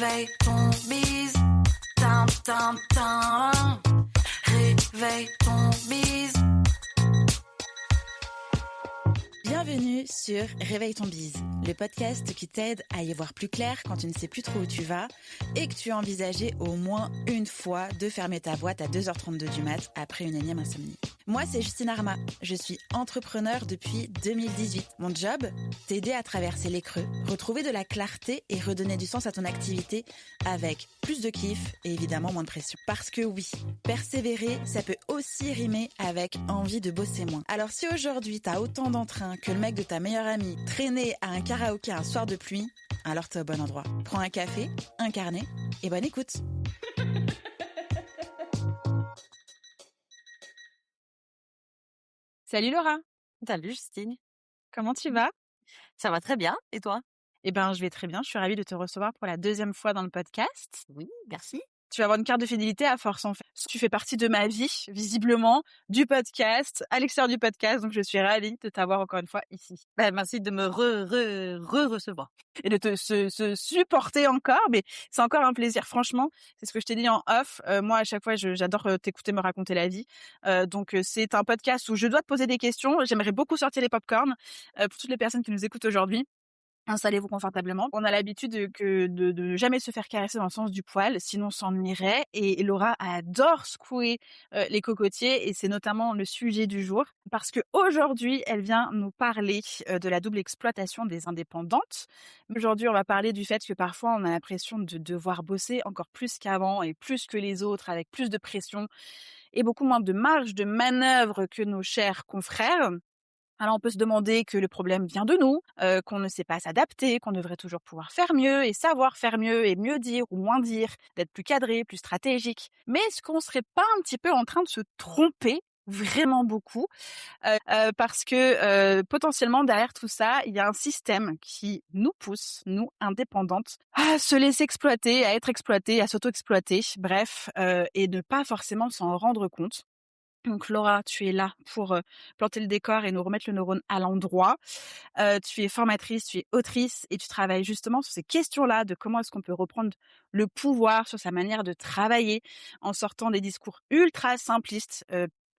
Réveille ton bise, tam tam tam. Réveille ton bise. Bienvenue sur Réveille ton bise, le podcast qui t'aide à y voir plus clair quand tu ne sais plus trop où tu vas et que tu as envisagé au moins une fois de fermer ta boîte à 2h32 du mat après une énième insomnie. Moi, c'est Justine Arma, je suis entrepreneur depuis 2018. Mon job, t'aider à traverser les creux, retrouver de la clarté et redonner du sens à ton activité avec plus de kiff et évidemment moins de pression. Parce que oui, persévérer, ça peut aussi rimer avec envie de bosser moins. Alors si aujourd'hui t'as autant d'entrain que le mec de ta meilleure amie traîner à un karaoké un soir de pluie, alors t'es au bon endroit. Prends un café, un carnet et bonne écoute. Salut Laura. Salut Justine, Comment tu vas? ça va très bien et toi? Eh ben, je vais très bien. Je suis ravie de te recevoir pour la deuxième fois dans le podcast. Oui, merci. Tu vas avoir une carte de fidélité à force, en fait. Tu fais partie de ma vie, visiblement, du podcast, à l'extérieur du podcast. Donc, je suis ravie de t'avoir encore une fois ici. Merci de me recevoir. Et de se supporter encore. Mais c'est encore un plaisir. Franchement, c'est ce que je t'ai dit en off. Moi, à chaque fois, j'adore t'écouter me raconter la vie. Donc, c'est un podcast où je dois te poser des questions. J'aimerais beaucoup sortir les popcorns pour toutes les personnes qui nous écoutent aujourd'hui. Installez-vous confortablement. On a l'habitude de jamais se faire caresser dans le sens du poil, sinon on s'ennuierait. Et Laura adore secouer les cocotiers et c'est notamment le sujet du jour parce que aujourd'hui, elle vient nous parler de la double exploitation des indépendantes. Aujourd'hui, on va parler du fait que parfois on a l'impression de devoir bosser encore plus qu'avant et plus que les autres avec plus de pression et beaucoup moins de marge de manœuvre que nos chers confrères. Alors on peut se demander que le problème vient de nous, qu'on ne sait pas s'adapter, qu'on devrait toujours pouvoir faire mieux et savoir faire mieux et mieux dire ou moins dire, d'être plus cadré, plus stratégique. Mais est-ce qu'on serait pas un petit peu en train de se tromper vraiment beaucoup parce que potentiellement derrière tout ça, il y a un système qui nous pousse, nous indépendantes, à se laisser exploiter, à être exploitées, à s'auto-exploiter, bref, et ne pas forcément s'en rendre compte. Donc Laura, tu es là pour planter le décor et nous remettre le neurone à l'endroit. Tu es formatrice, tu es autrice et tu travailles justement sur ces questions-là de comment est-ce qu'on peut reprendre le pouvoir sur sa manière de travailler en sortant des discours ultra simplistes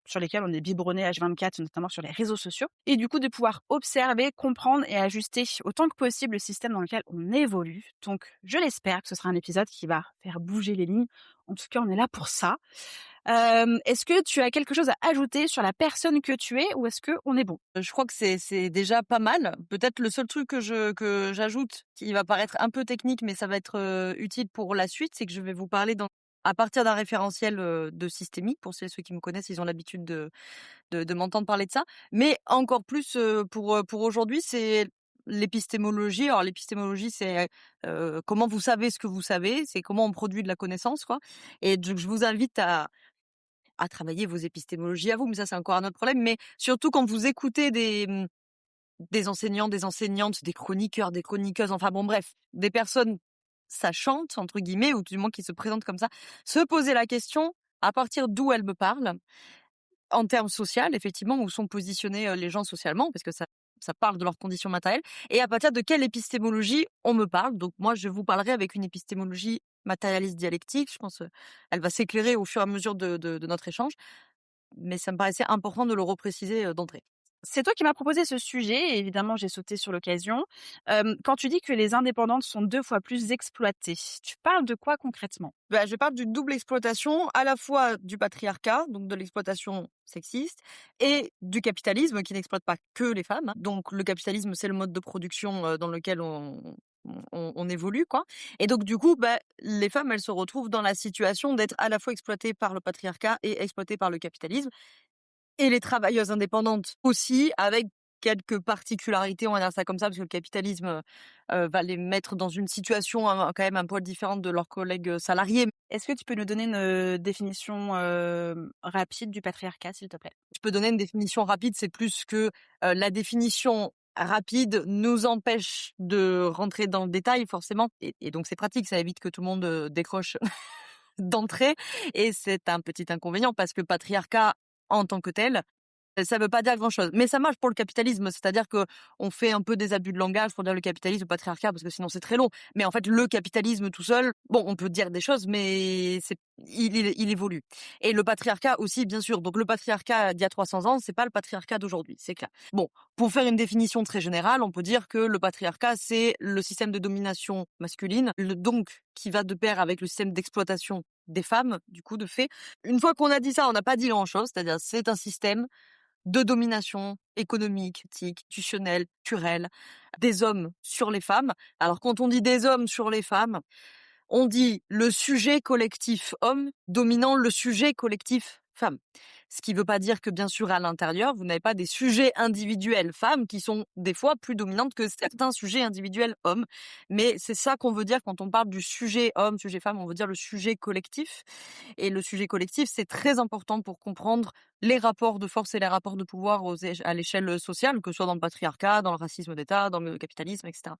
sur lesquels on est biberonné H24, notamment sur les réseaux sociaux. Et du coup, de pouvoir observer, comprendre et ajuster autant que possible le système dans lequel on évolue. Donc, je l'espère que ce sera un épisode qui va faire bouger les lignes. En tout cas, on est là pour ça. Est-ce que tu as quelque chose à ajouter sur la personne que tu es ou est-ce qu'on est bon? Je crois que c'est déjà pas mal. Peut-être le seul truc que j'ajoute, qui va paraître un peu technique, mais ça va être utile pour la suite, c'est que je vais vous parler à partir d'un référentiel de systémique. Pour ceux qui me connaissent, ils ont l'habitude de m'entendre parler de ça. Mais encore plus pour aujourd'hui, c'est l'épistémologie. Alors l'épistémologie, c'est comment vous savez ce que vous savez, c'est comment on produit de la connaissance, quoi. Et donc je vous invite à travailler vos épistémologies à vous, mais ça c'est encore un autre problème. Mais surtout quand vous écoutez des enseignants, des enseignantes, des chroniqueurs, des chroniqueuses, enfin bon bref, des personnes sachantes entre guillemets, ou du moins qui se présentent comme ça, se poser la question à partir d'où elles me parlent, en termes social, effectivement, où sont positionnés les gens socialement, parce que ça parle de leurs conditions matérielles, et à partir de quelle épistémologie on me parle. Donc moi, je vous parlerai avec une épistémologie matérialiste dialectique. Je pense elle va s'éclairer au fur et à mesure de notre échange, mais ça me paraissait important de le repréciser d'entrée. C'est toi qui m'as proposé ce sujet et évidemment, j'ai sauté sur l'occasion. Quand tu dis que les indépendantes sont 2 fois plus exploitées, tu parles de quoi concrètement? Je parle d'une double exploitation, à la fois du patriarcat, donc de l'exploitation sexiste, et du capitalisme qui n'exploite pas que les femmes. Donc le capitalisme, c'est le mode de production dans lequel on évolue, quoi. Et donc du coup, les femmes, elles se retrouvent dans la situation d'être à la fois exploitées par le patriarcat et exploitées par le capitalisme. Et les travailleuses indépendantes aussi, avec quelques particularités, on va dire ça comme ça, parce que le capitalisme va les mettre dans une situation quand même un poil différente de leurs collègues salariés. Est-ce que tu peux nous donner une définition rapide du patriarcat, s'il te plaît? Je peux donner une définition rapide, c'est plus que la définition rapide nous empêche de rentrer dans le détail forcément, et donc c'est pratique, ça évite que tout le monde décroche d'entrée, et c'est un petit inconvénient parce que patriarcat en tant que tel, Ça veut pas dire grand-chose, mais ça marche pour le capitalisme, c'est-à-dire que on fait un peu des abus de langage pour dire le capitalisme, le patriarcat, parce que sinon c'est très long. Mais en fait, le capitalisme tout seul, bon, on peut dire des choses, mais il évolue. Et le patriarcat aussi, bien sûr. Donc le patriarcat d'il y a 300 ans, c'est pas le patriarcat d'aujourd'hui, c'est clair. Bon, pour faire une définition très générale, on peut dire que le patriarcat, c'est le système de domination masculine, donc qui va de pair avec le système d'exploitation des femmes, du coup, de fait. Une fois qu'on a dit ça, on n'a pas dit grand-chose, c'est-à-dire c'est un système de domination économique, éthique, institutionnelle, culturelle, des hommes sur les femmes. Alors quand on dit des hommes sur les femmes, on dit le sujet collectif homme dominant le sujet collectif femme. Ce qui ne veut pas dire que, bien sûr, à l'intérieur, vous n'avez pas des sujets individuels femmes qui sont des fois plus dominantes que certains sujets individuels hommes. Mais c'est ça qu'on veut dire quand on parle du sujet homme, sujet femme, on veut dire le sujet collectif. Et le sujet collectif, c'est très important pour comprendre les rapports de force et les rapports de pouvoir à l'échelle sociale, que ce soit dans le patriarcat, dans le racisme d'État, dans le capitalisme, etc.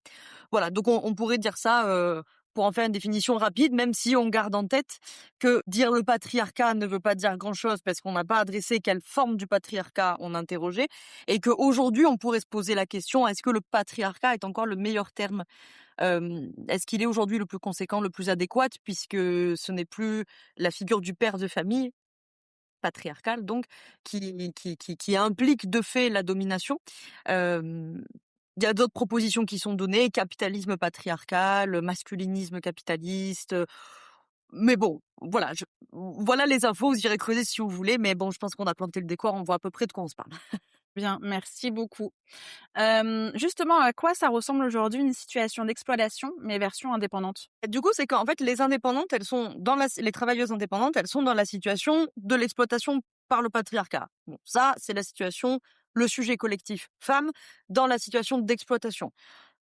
Voilà, donc on pourrait dire ça pour en faire une définition rapide, même si on garde en tête que dire le patriarcat ne veut pas dire grand-chose parce qu'on n'a pas adressé quelle forme du patriarcat on interrogeait, et qu'aujourd'hui on pourrait se poser la question, est-ce que le patriarcat est encore le meilleur terme? Est-ce qu'il est aujourd'hui le plus conséquent, le plus adéquat, puisque ce n'est plus la figure du père de famille, patriarcale donc, qui implique de fait la domination. Il y a d'autres propositions qui sont données, capitalisme patriarcal, masculinisme capitaliste, mais bon, voilà les infos, vous irez creuser si vous voulez, mais bon, je pense qu'on a planté le décor, on voit à peu près de quoi on se parle. Bien, merci beaucoup. Justement, à quoi ça ressemble aujourd'hui une situation d'exploitation, mais version indépendante? Du coup, c'est qu'en fait, les indépendantes, elles sont les travailleuses indépendantes, elles sont dans la situation de l'exploitation par le patriarcat. Bon, ça, c'est la situation, le sujet collectif femme dans la situation d'exploitation.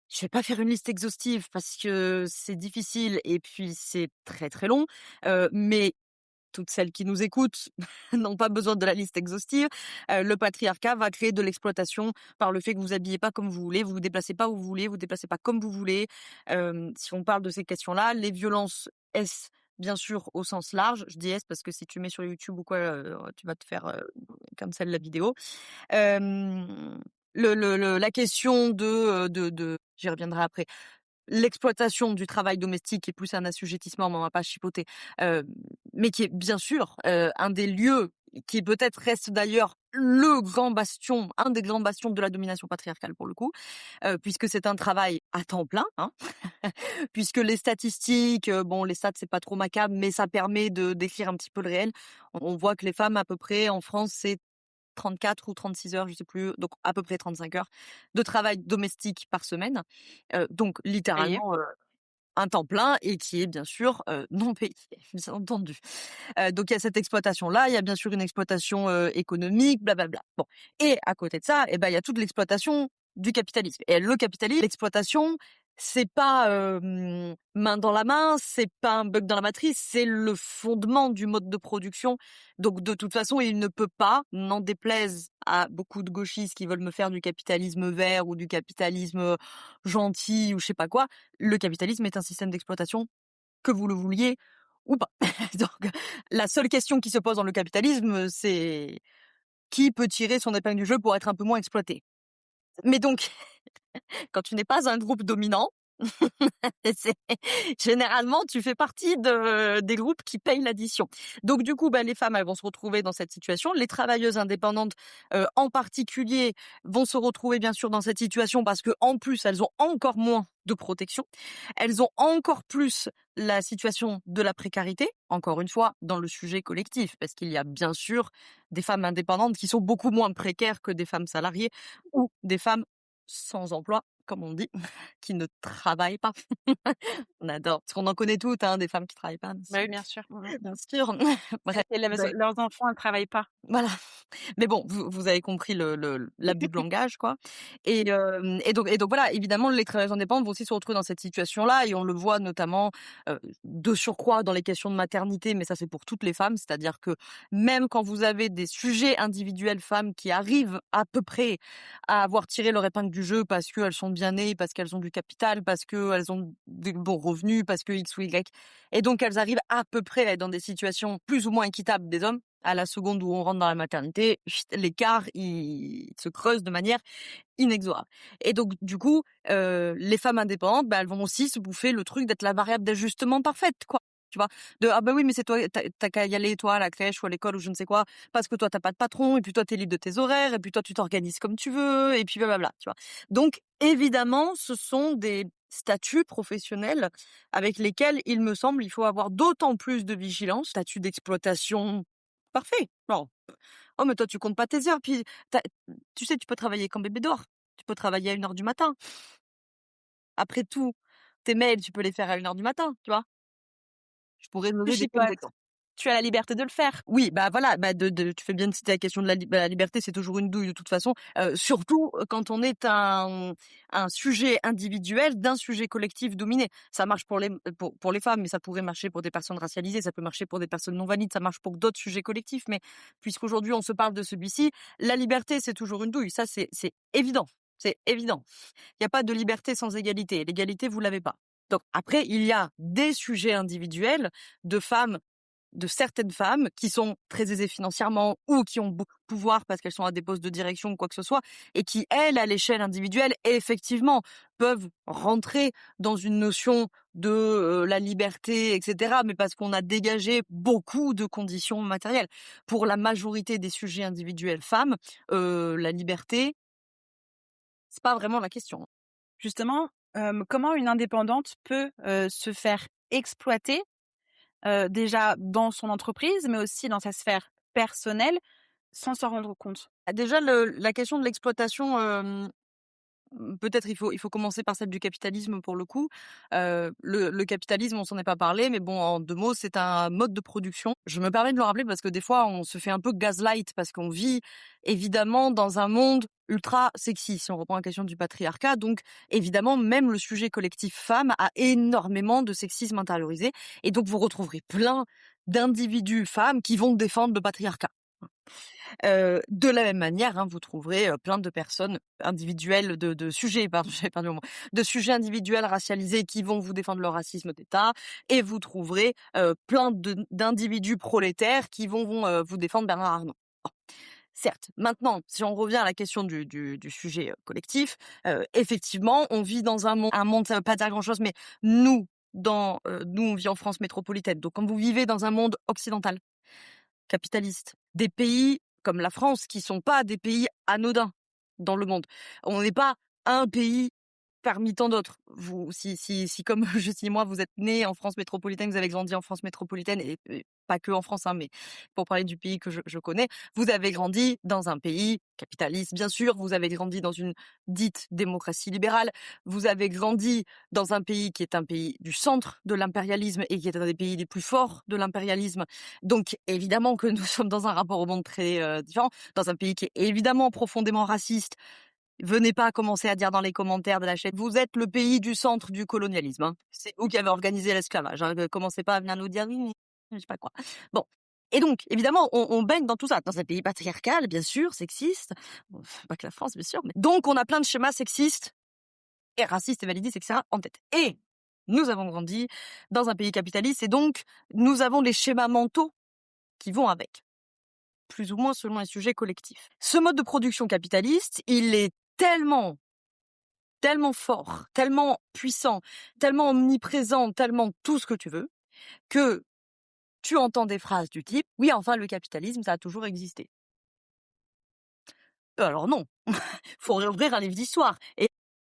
Je vais pas faire une liste exhaustive parce que c'est difficile et puis c'est très très long, mais toutes celles qui nous écoutent n'ont pas besoin de la liste exhaustive. Le patriarcat va créer de l'exploitation par le fait que vous habillez pas comme vous voulez, vous vous déplacez pas où vous voulez, vous déplacez pas comme vous voulez. Si on parle de ces questions-là, les violences S, bien sûr, au sens large. Je dis S parce que si tu mets sur YouTube ou quoi, tu vas te faire cancel la vidéo. La question de j'y reviendrai après. L'exploitation du travail domestique est plus un assujettissement, mais on va pas chipoter, mais qui est bien sûr un des lieux qui peut-être reste d'ailleurs un des grands bastions de la domination patriarcale pour le coup, puisque c'est un travail à temps plein, hein. Puisque les statistiques, bon les stats c'est pas trop macabre, mais ça permet de décrire un petit peu le réel. On voit que les femmes à peu près en France c'est 34 ou 36 heures, je sais plus, donc à peu près 35 heures de travail domestique par semaine. Donc Payé. littéralement, un temps plein et qui est bien sûr, non payé, bien entendu. Donc il y a cette exploitation-là, il y a bien sûr une exploitation, économique, blablabla. Bon, et à côté de ça, il y a toute l'exploitation du capitalisme. Et le capitalisme, l'exploitation, c'est pas, main dans la main, c'est pas un bug dans la matrice, c'est le fondement du mode de production. Donc de toute façon, il ne peut pas, n'en déplaise à beaucoup de gauchistes qui veulent me faire du capitalisme vert ou du capitalisme, gentil ou je sais pas quoi, le capitalisme est un système d'exploitation, que vous le vouliez ou pas. Donc la seule question qui se pose dans le capitalisme, c'est qui peut tirer son épingle du jeu pour être un peu moins exploité? Mais donc quand tu n'es pas un groupe dominant, c'est généralement, tu fais partie des groupes qui payent l'addition. Donc du coup, les femmes, elles vont se retrouver dans cette situation. Les travailleuses indépendantes, en particulier, vont se retrouver bien sûr dans cette situation parce que en plus, elles ont encore moins de protection. Elles ont encore plus la situation de la précarité, encore une fois, dans le sujet collectif, parce qu'il y a bien sûr des femmes indépendantes qui sont beaucoup moins précaires que des femmes salariées ou des femmes sans emploi, comme on dit, qui ne travaillent pas. On adore, parce qu'on en connaît toutes, hein, des femmes qui travaillent pas, Oui, bien sûr. bien sûr. Bref, Et leurs enfants, elles travaillent pas. voilà. Mais bon, vous avez compris l'abus de langage, quoi. Et donc voilà, évidemment, les travailleurs indépendants vont aussi se retrouver dans cette situation-là, et on le voit notamment de surcroît dans les questions de maternité, mais ça c'est pour toutes les femmes, c'est-à-dire que même quand vous avez des sujets individuels femmes qui arrivent à peu près à avoir tiré leur épingle du jeu parce qu'elles sont bien bien nées, parce qu'elles ont du capital, parce qu'elles ont des bons revenus, parce que X ou Y. Et donc, elles arrivent à peu près à être dans des situations plus ou moins équitables des hommes. À la seconde où on rentre dans la maternité, l'écart, il se creuse de manière inexorable. Et donc, du coup, les femmes indépendantes, elles vont aussi se bouffer le truc d'être la variable d'ajustement parfaite, quoi. Tu vois? Ah bah oui, mais c'est toi, t'as qu'à y aller, toi, à la crèche ou à l'école ou je ne sais quoi, parce que toi, t'as pas de patron, et puis toi, t'es libre de tes horaires, et puis toi, tu t'organises comme tu veux, et puis blablabla, tu vois? Donc, évidemment, ce sont des statuts professionnels avec lesquels, il me semble, il faut avoir d'autant plus de vigilance. Statut d'exploitation, parfait. Non. Oh, mais toi, tu comptes pas tes heures, puis tu sais, tu peux travailler quand bébé dort. Tu peux travailler à 1h du matin. Après tout, tes mails, tu peux les faire à 1h du matin, tu vois? Je pourrais Je donner des chipote. exemples. Tu as la liberté de le faire. Oui, voilà, tu fais bien de citer la question de la liberté, c'est toujours une douille de toute façon, surtout, quand on est un sujet individuel d'un sujet collectif dominé. Ça marche pour les femmes, mais ça pourrait marcher pour des personnes racialisées, ça peut marcher pour des personnes non valides, ça marche pour d'autres sujets collectifs, mais puisqu'aujourd'hui on se parle de celui-ci, la liberté, c'est toujours une douille. Ça, c'est évident, c'est évident. Il y a pas de liberté sans égalité. L'égalité, vous l'avez pas. Donc après, il y a des sujets individuels de certaines femmes qui sont très aisées financièrement ou qui ont beaucoup de pouvoir parce qu'elles sont à des postes de direction ou quoi que ce soit, et qui, elles, à l'échelle individuelle, effectivement, peuvent rentrer dans une notion de la liberté, etc., mais parce qu'on a dégagé beaucoup de conditions matérielles. Pour la majorité des sujets individuels femmes, la liberté, c'est pas vraiment la question. Justement, comment une indépendante peut, se faire exploiter, déjà dans son entreprise, mais aussi dans sa sphère personnelle, sans s'en rendre compte? Déjà, la question de l'exploitation, peut-être il faut commencer par celle du capitalisme pour le coup. Le capitalisme, on s'en est pas parlé, mais bon, en 2 mots, c'est un mode de production. Je me permets de le rappeler parce que des fois, on se fait un peu gaslight parce qu'on vit évidemment dans un monde ultra sexy, si on reprend la question du patriarcat. Donc, évidemment, même le sujet collectif femme a énormément de sexisme intériorisé. Et donc, vous retrouverez plein d'individus femmes qui vont défendre le patriarcat. De la même manière, vous trouverez plein de personnes individuelles de sujets, pardon, j'avais perdu mon mot, de sujets individuels racialisés qui vont vous défendre le racisme d'État, et vous trouverez plein d'individus prolétaires qui vont vous défendre Bernard Arnault. Bon. Certes, maintenant, si on revient à la question du sujet collectif, effectivement, on vit dans un monde, ça veut pas dire grand-chose, mais nous, nous, on vit en France métropolitaine. Donc, quand vous vivez dans un monde occidental, capitaliste, des pays comme la France qui sont pas des pays anodins dans le monde. On n'est pas un pays parmi tant d'autres. Vous, si comme je dis moi, vous êtes né en France métropolitaine, vous avez grandi en France métropolitaine, et pas que en France, mais pour parler du pays que je connais, vous avez grandi dans un pays capitaliste, bien sûr, vous avez grandi dans une dite démocratie libérale, vous avez grandi dans un pays qui est un pays du centre de l'impérialisme et qui est un des pays les plus forts de l'impérialisme. Donc, évidemment que nous sommes dans un rapport au monde très différent, dans un pays qui est évidemment profondément raciste. Venez pas commencer à dire dans les commentaires de la chaîne, vous êtes le pays du centre du colonialisme. C'est vous qui avez organisé l'esclavage. Commencez pas à venir nous dire oui, je sais pas quoi. Bon. Et donc, évidemment, on baigne dans tout ça. Dans un pays patriarcal, bien sûr, sexiste. Bon, pas que la France, bien sûr. Mais... Donc, on a plein de schémas sexistes et racistes et validistes, etc. en tête. Et nous avons grandi dans un pays capitaliste, et donc, nous avons les schémas mentaux qui vont avec, plus ou moins selon un sujet collectif. Ce mode de production capitaliste, il est tellement fort, tellement puissant, tellement omniprésent, tellement tout ce que tu veux, que tu entends des phrases du type « Oui, enfin, le capitalisme, ça a toujours existé. » Alors non, faut réouvrir un livre d'histoire.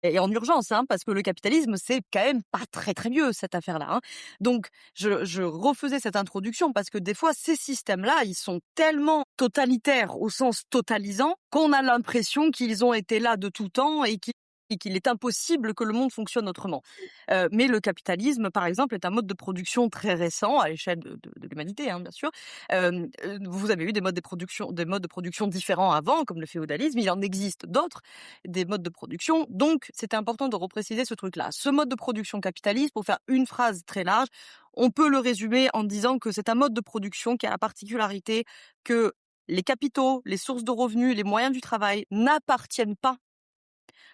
Et en urgence, parce que le capitalisme, c'est quand même pas très très vieux, cette affaire-là. Donc, je refaisais cette introduction parce que des fois, ces systèmes-là, ils sont tellement totalitaires au sens totalisant qu'on a l'impression qu'ils ont été là de tout temps et qu'il est impossible que le monde fonctionne autrement. Mais le capitalisme, par exemple, est un mode de production très récent à l'échelle de l'humanité, bien sûr. Vous avez eu des modes de production différents avant, comme le féodalisme. Il en existe d'autres, des modes de production. Donc, c'était important de repréciser ce truc-là. Ce mode de production capitaliste, pour faire une phrase très large, on peut le résumer en disant que c'est un mode de production qui a la particularité que les capitaux, les sources de revenus, les moyens du travail n'appartiennent pas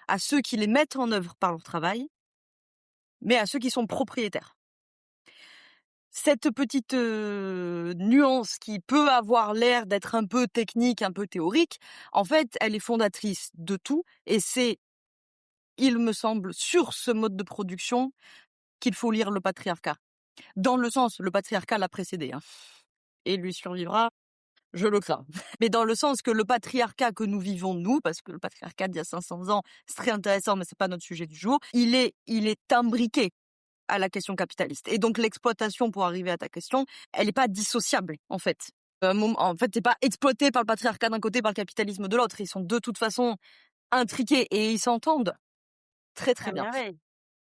à ceux qui les mettent en œuvre par leur travail, mais à ceux qui sont propriétaires. Cette petite nuance qui peut avoir l'air d'être un peu technique, un peu théorique, en fait, elle est fondatrice de tout et c'est, il me semble, sur ce mode de production qu'il faut lire le patriarcat. Dans le sens, le patriarcat l'a précédé, hein, et lui survivra, je le crains. Mais dans le sens que le patriarcat que nous vivons, nous, parce que le patriarcat d'il y a 500 ans, c'est très intéressant, mais c'est pas notre sujet du jour, il est imbriqué à la question capitaliste. Et donc l'exploitation, pour arriver à ta question, elle n'est pas dissociable, en fait. En fait, t'es pas exploité par le patriarcat d'un côté, par le capitalisme de l'autre. Ils sont de toute façon intriqués et ils s'entendent très très bien.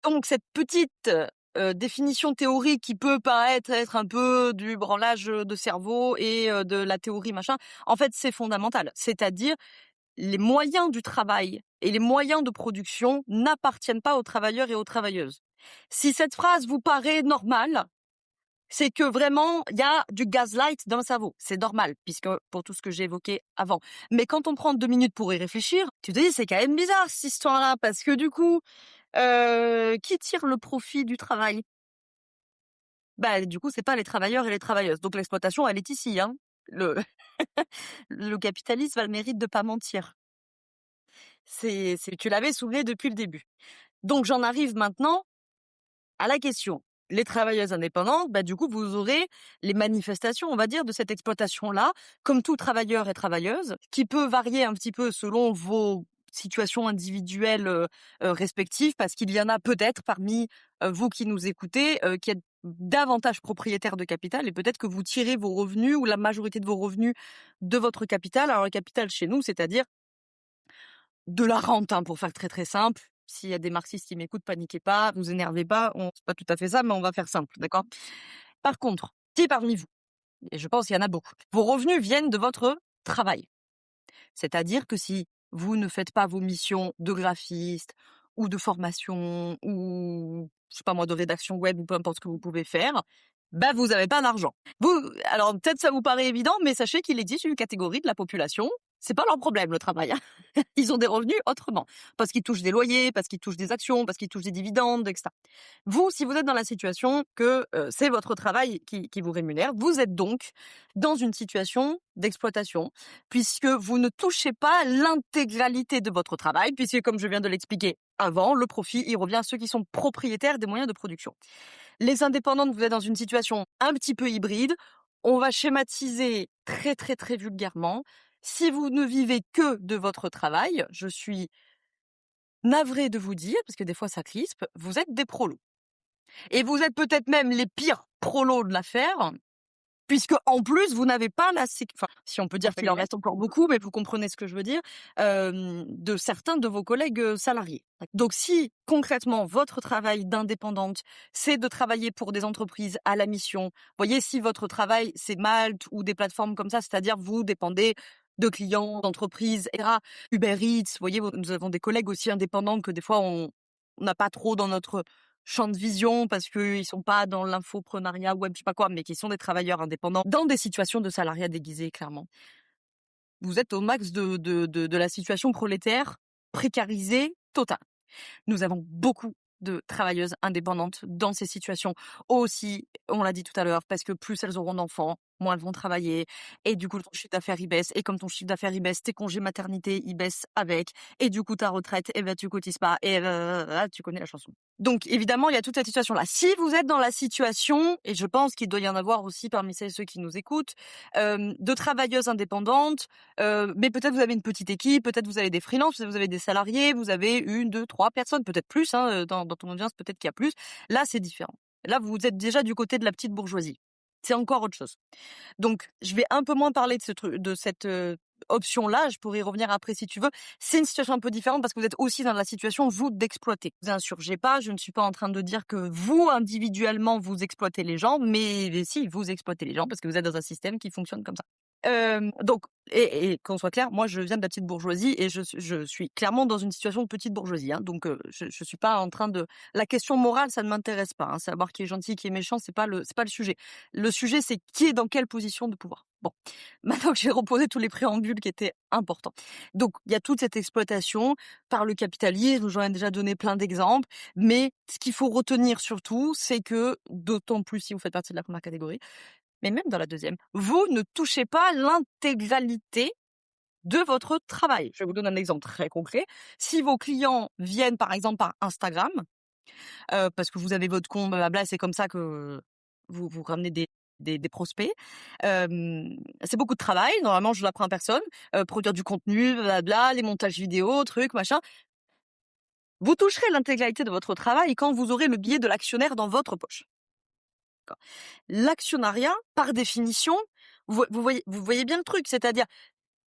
Donc cette petite définition théorique qui peut paraître être un peu du branlage de cerveau et de la théorie machin, en fait c'est fondamental. C'est-à-dire les moyens du travail et les moyens de production n'appartiennent pas aux travailleurs et aux travailleuses. Si cette phrase vous paraît normale, c'est que vraiment, il y a du gaslight dans le cerveau. C'est normal, puisque pour tout ce que j'ai évoqué avant. Mais quand on prend 2 minutes pour y réfléchir, tu te dis, c'est quand même bizarre cette histoire-là, parce que du coup, qui tire le profit du travail? Bah, du coup, c'est pas les travailleurs et les travailleuses. Donc l'exploitation, elle est ici, hein. Le, le capitalisme a le mérite de pas mentir. Tu l'avais soulevé depuis le début. Donc j'en arrive maintenant à la question. Les travailleuses indépendantes, bah, du coup, vous aurez les manifestations, on va dire, de cette exploitation-là, comme tout travailleur et travailleuse, qui peut varier un petit peu selon vos situations individuelles respectives, parce qu'il y en a peut-être parmi vous qui nous écoutez, qui êtes davantage propriétaires de capital, et peut-être que vous tirez vos revenus ou la majorité de vos revenus de votre capital. Alors, le capital chez nous, c'est-à-dire de la rente, hein, pour faire très très simple. S'il y a des marxistes qui m'écoutent, paniquez pas, vous énervez pas, c'est pas tout à fait ça, mais on va faire simple, d'accord? Par contre, si parmi vous, et je pense qu'il y en a beaucoup, vos revenus viennent de votre travail, c'est-à-dire que si vous ne faites pas vos missions de graphiste ou de formation ou, je sais pas moi, de rédaction web ou peu importe ce que vous pouvez faire, bah vous avez pas d'argent. Alors peut-être ça vous paraît évident, mais sachez qu'il existe une catégorie de la population, c'est pas leur problème le travail, hein. Ils ont des revenus autrement, parce qu'ils touchent des loyers, parce qu'ils touchent des actions, parce qu'ils touchent des dividendes, etc. Vous, si vous êtes dans la situation que c'est votre travail qui vous rémunère, vous êtes donc dans une situation d'exploitation, puisque vous ne touchez pas l'intégralité de votre travail, puisque comme je viens de l'expliquer avant, le profit, il revient à ceux qui sont propriétaires des moyens de production. Les indépendantes, vous êtes dans une situation un petit peu hybride. On va schématiser très très très vulgairement. Si vous ne vivez que de votre travail, je suis navrée de vous dire, parce que des fois ça crispe, vous êtes des prolos. Et vous êtes peut-être même les pires prolos de l'affaire, puisque en plus vous n'avez pas enfin, si on peut dire qu'il en reste encore beaucoup, mais vous comprenez ce que je veux dire, de certains de vos collègues salariés. Donc si concrètement votre travail d'indépendante, c'est de travailler pour des entreprises à la mission, voyez, si votre travail c'est Malte ou des plateformes comme ça, c'est-à-dire vous dépendez de clients, d'entreprises, etc. Uber Eats, vous voyez, nous avons des collègues aussi indépendants que des fois on n'a pas trop dans notre champ de vision parce qu'ils sont pas dans l'infoprenariat web, je sais pas quoi, mais qui sont des travailleurs indépendants dans des situations de salariat déguisé, clairement. Vous êtes au max de la situation prolétaire précarisée totale. Nous avons beaucoup de travailleuses indépendantes dans ces situations aussi, on l'a dit tout à l'heure, parce que plus elles auront d'enfants, moins elles vont travailler, et du coup ton chiffre d'affaires il baisse, et comme ton chiffre d'affaires il baisse, tes congés maternité ils baissent avec, et du coup ta retraite, et ben tu cotises pas, et tu connais la chanson. Donc évidemment il y a toute cette situation là. Si vous êtes dans la situation, et je pense qu'il doit y en avoir aussi parmi ceux qui nous écoutent, de travailleuses indépendantes, mais peut-être vous avez une petite équipe, peut-être vous avez des freelances, peut-être vous avez des salariés, vous avez 1, 2, 3 personnes, peut-être plus, hein, dans ton audience, peut-être qu'il y a plus. Là, c'est différent. Là, vous êtes déjà du côté de la petite bourgeoisie. C'est encore autre chose. Donc, je vais un peu moins parler de cette option-là. Je pourrais y revenir après si tu veux. C'est une situation un peu différente parce que vous êtes aussi dans la situation, vous, d'exploiter. Vous insurgez pas. Je ne suis pas en train de dire que vous, individuellement, vous exploitez les gens, mais si, vous exploitez les gens parce que vous êtes dans un système qui fonctionne comme ça. Donc et qu'on soit clair, moi je viens de la petite bourgeoisie et je suis clairement dans une situation de petite bourgeoisie, hein, donc je suis pas en train de la question morale, ça ne m'intéresse pas, hein, savoir qui est gentil, qui est méchant, c'est pas le sujet. Le sujet, c'est qui est dans quelle position de pouvoir. Bon, maintenant que j'ai reposé tous les préambules qui étaient importants. Donc il y a toute cette exploitation par le capitalisme, j'en ai déjà donné plein d'exemples, mais ce qu'il faut retenir surtout, c'est que, d'autant plus si vous faites partie de la première catégorie, mais même dans la deuxième, vous ne touchez pas l'intégralité de votre travail. Je vais vous donner un exemple très concret. Si vos clients viennent par exemple par Instagram, parce que vous avez votre compte, blablabla, c'est comme ça que vous ramenez des prospects. C'est beaucoup de travail. Normalement, je l'apprends à personne. Produire du contenu, blablabla, les montages vidéo, trucs, machin. Vous toucherez l'intégralité de votre travail quand vous aurez le billet de l'actionnaire dans votre poche. L'actionnariat, par définition, vous voyez bien le truc, c'est-à-dire,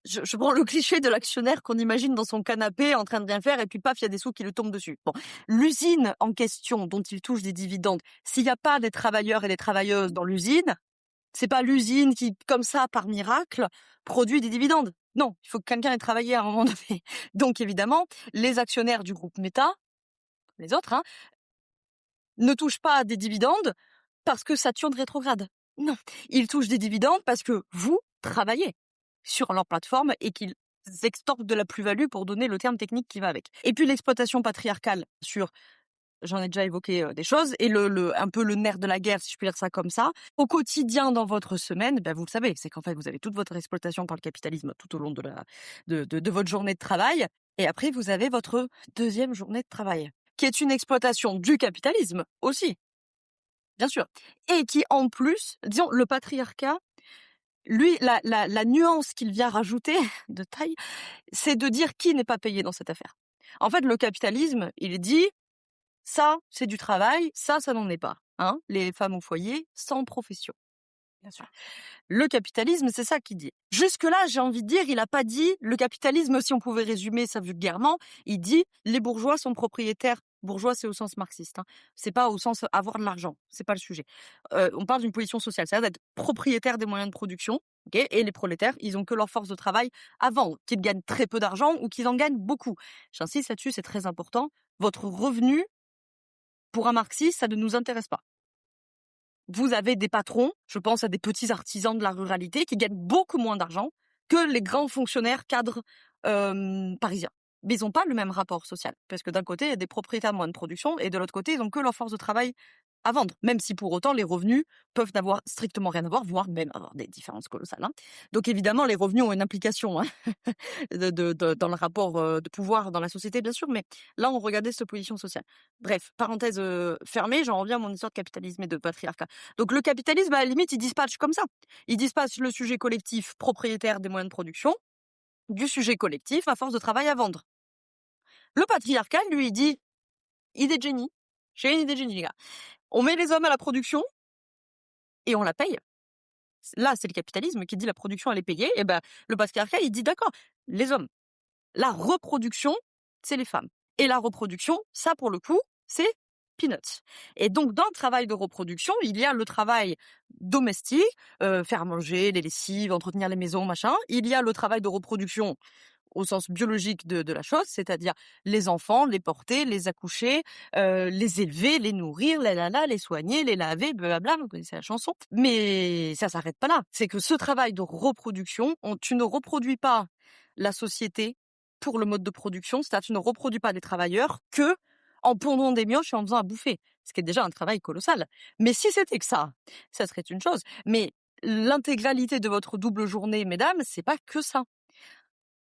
je prends le cliché de l'actionnaire qu'on imagine dans son canapé en train de rien faire et puis paf, il y a des sous qui lui tombent dessus. Bon, l'usine en question dont il touche des dividendes, s'il n'y a pas des travailleurs et des travailleuses dans l'usine, c'est pas l'usine qui, comme ça, par miracle, produit des dividendes. Non, il faut que quelqu'un ait travaillé à un moment donné. Donc évidemment, les actionnaires du groupe Meta, les autres, hein, ne touchent pas des dividendes parce que Saturne rétrograde. Non, ils touchent des dividendes parce que vous travaillez sur leur plateforme et qu'ils extorquent de la plus-value pour donner le terme technique qui va avec. Et puis l'exploitation patriarcale sur, j'en ai déjà évoqué des choses, et un peu le nerf de la guerre, si je puis dire ça comme ça, au quotidien dans votre semaine, ben vous le savez, c'est qu'en fait vous avez toute votre exploitation par le capitalisme tout au long de votre journée de travail, et après vous avez votre deuxième journée de travail, qui est une exploitation du capitalisme aussi, bien sûr, et qui en plus, disons, le patriarcat, lui, la nuance qu'il vient rajouter de taille, c'est de dire qui n'est pas payé dans cette affaire. En fait, le capitalisme, il dit, ça, c'est du travail, ça n'en est pas. Hein, les femmes au foyer, sans profession. Bien sûr. Le capitalisme, c'est ça qu'il dit. Jusque-là, j'ai envie de dire, il n'a pas dit le capitalisme, si on pouvait résumer ça vulgairement, il dit les bourgeois sont propriétaires. Bourgeois, c'est au sens marxiste. Hein. C'est pas au sens avoir de l'argent. C'est pas le sujet. On parle d'une position sociale, c'est-à-dire d'être propriétaire des moyens de production. Okay, et les prolétaires, ils ont que leur force de travail à vendre, qu'ils gagnent très peu d'argent ou qu'ils en gagnent beaucoup. J'insiste là-dessus, c'est très important. Votre revenu, pour un marxiste, ça ne nous intéresse pas. Vous avez des patrons, je pense à des petits artisans de la ruralité qui gagnent beaucoup moins d'argent que les grands fonctionnaires cadres parisiens. Mais ils n'ont pas le même rapport social, parce que d'un côté, il y a des propriétaires de moyens de production, et de l'autre côté, ils n'ont que leur force de travail à vendre, même si pour autant les revenus peuvent n'avoir strictement rien à voir, voire même avoir des différences colossales. Hein. Donc évidemment, les revenus ont une implication hein, dans le rapport de pouvoir dans la société, bien sûr, mais là, on regardait cette position sociale. Bref, parenthèse fermée, j'en reviens à mon histoire de capitalisme et de patriarcat. Donc le capitalisme, à la limite, il dispatche comme ça. Il dispatche le sujet collectif propriétaire des moyens de production du sujet collectif à force de travail à vendre. Le patriarcat, lui, il dit « idée de génie, j'ai une idée de génie, les gars. On met les hommes à la production et on la paye. » Là, c'est le capitalisme qui dit la production, elle est payée. Et ben, le patriarcat, il dit d'accord, les hommes. La reproduction, c'est les femmes. Et la reproduction, ça, pour le coup, c'est peanuts. Et donc, dans le travail de reproduction, il y a le travail domestique, faire manger, les lessives, entretenir les maisons, machin. Il y a le travail de reproduction au sens biologique de la chose, c'est-à-dire les enfants, les porter, les accoucher, les élever, les nourrir, les soigner, les laver, blablabla, vous connaissez la chanson. Mais ça s'arrête pas là. C'est que ce travail de reproduction, tu ne reproduis pas la société pour le mode de production, c'est-à-dire tu ne reproduis pas des travailleurs que en pondant des mioches et en faisant à bouffer, ce qui est déjà un travail colossal. Mais si c'était que ça serait une chose. Mais l'intégralité de votre double journée, mesdames, c'est pas que ça.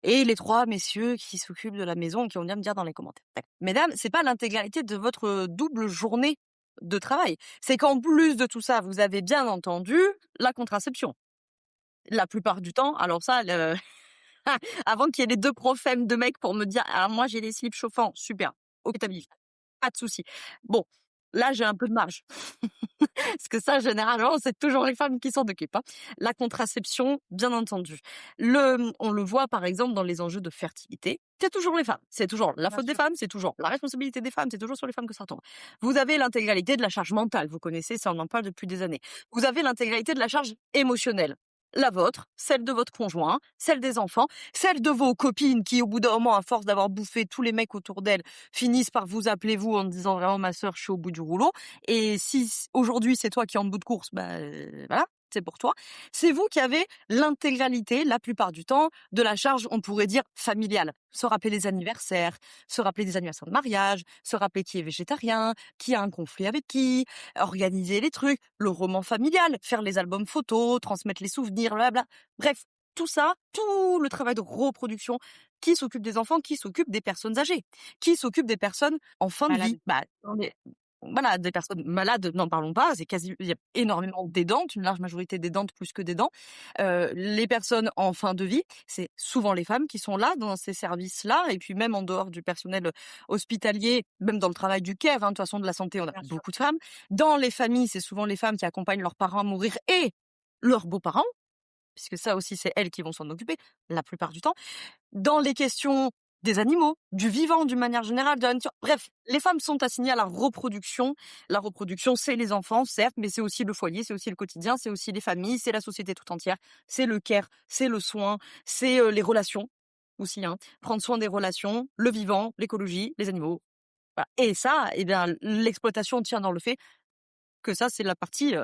Et les trois messieurs qui s'occupent de la maison, qui vont bien me dire dans les commentaires. Mesdames, c'est pas l'intégralité de votre double journée de travail. C'est qu'en plus de tout ça, vous avez bien entendu la contraception. La plupart du temps, alors ça, avant qu'il y ait les deux profèmes de mecs pour me dire, alors moi j'ai les slips chauffants, super, ok, pas de souci. Bon, là j'ai un peu de marge. Parce que ça, généralement, c'est toujours les femmes qui s'en occupent. Hein. La contraception, bien entendu. On le voit, par exemple, dans les enjeux de fertilité. C'est toujours les femmes. C'est toujours la faute des femmes, c'est toujours la responsabilité des femmes, c'est toujours sur les femmes que ça tombe. Vous avez l'intégralité de la charge mentale. Vous connaissez ça, on en parle depuis des années. Vous avez l'intégralité de la charge émotionnelle. la vôtre, celle de votre conjoint, celle des enfants, celle de vos copines qui, au bout d'un moment, à force d'avoir bouffé tous les mecs autour d'elles, finissent par vous appeler vous en disant vraiment ma sœur, je suis au bout du rouleau. Et si aujourd'hui c'est toi qui es en bout de course, voilà, c'est pour toi. C'est vous qui avez l'intégralité, la plupart du temps, de la charge, on pourrait dire, familiale. Se rappeler les anniversaires, se rappeler des anniversaires de mariage, se rappeler qui est végétarien, qui a un conflit avec qui, organiser les trucs, le roman familial, faire les albums photos, transmettre les souvenirs, blabla. Bref, tout ça, tout le travail de reproduction, qui s'occupe des enfants, qui s'occupe des personnes âgées, qui s'occupe des personnes en fin de vie. Malade. Voilà, des personnes malades, n'en parlons pas, il y a énormément d'aidantes, une large majorité d'aidantes plus que d'aidants. Les personnes en fin de vie, c'est souvent les femmes qui sont là dans ces services-là, et puis même en dehors du personnel hospitalier, même dans le travail du care, de toute façon de la santé, on a Bien sûr. beaucoup de femmes. Dans les familles, c'est souvent les femmes qui accompagnent leurs parents à mourir et leurs beaux-parents, puisque ça aussi c'est elles qui vont s'en occuper la plupart du temps. Dans les questions des animaux, du vivant d'une manière générale, de la nature. Bref, les femmes sont assignées à la reproduction. La reproduction, c'est les enfants, certes, mais c'est aussi le foyer, c'est aussi le quotidien, c'est aussi les familles, c'est la société tout entière, c'est le care, c'est le soin, c'est les relations aussi. Prendre soin des relations, le vivant, l'écologie, les animaux. Voilà. Et ça, eh bien, l'exploitation tient dans le fait que ça, c'est la partie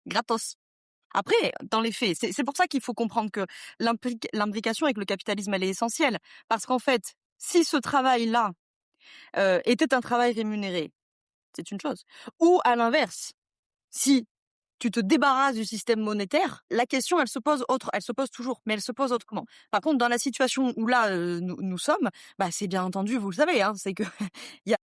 gratos. Après, dans les faits, c'est pour ça qu'il faut comprendre que l'imbrication avec le capitalisme, elle est essentielle. Parce qu'en fait, si ce travail-là était un travail rémunéré, c'est une chose. Ou à l'inverse, si tu te débarrasses du système monétaire, la question, elle se pose toujours, mais elle se pose autrement. Par contre, dans la situation où là, nous sommes, c'est bien entendu, vous le savez, c'est que il y a,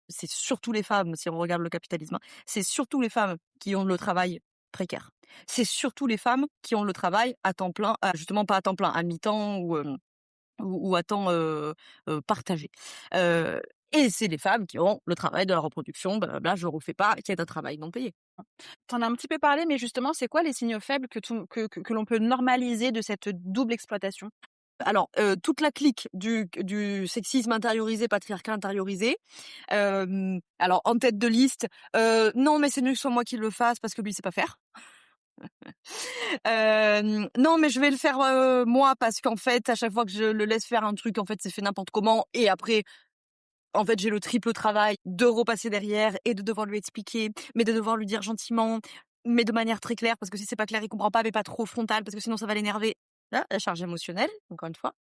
c'est surtout les femmes, si on regarde le capitalisme, c'est surtout les femmes qui ont le travail précaire. C'est surtout les femmes qui ont le travail à temps plein, justement pas à temps plein, à mi-temps ou à temps partagé. Et c'est les femmes qui ont le travail de la reproduction, blablabla, je refais pas, qui est un travail non payé. Tu en as un petit peu parlé, mais justement, c'est quoi les signaux faibles que l'on peut normaliser de cette double exploitation? Alors, toute la clique du sexisme intériorisé, patriarcat intériorisé. Alors en tête de liste, non mais c'est mieux que ce soit moi qui le fasse parce que lui il sait pas faire. Non mais je vais le faire moi parce qu'en fait à chaque fois que je le laisse faire un truc, en fait c'est fait n'importe comment et après en fait j'ai le triple travail de repasser derrière et de devoir lui expliquer, mais de devoir lui dire gentiment, mais de manière très claire parce que si c'est pas clair il comprend pas, mais pas trop frontal parce que sinon ça va l'énerver. Là, la charge émotionnelle, encore une fois.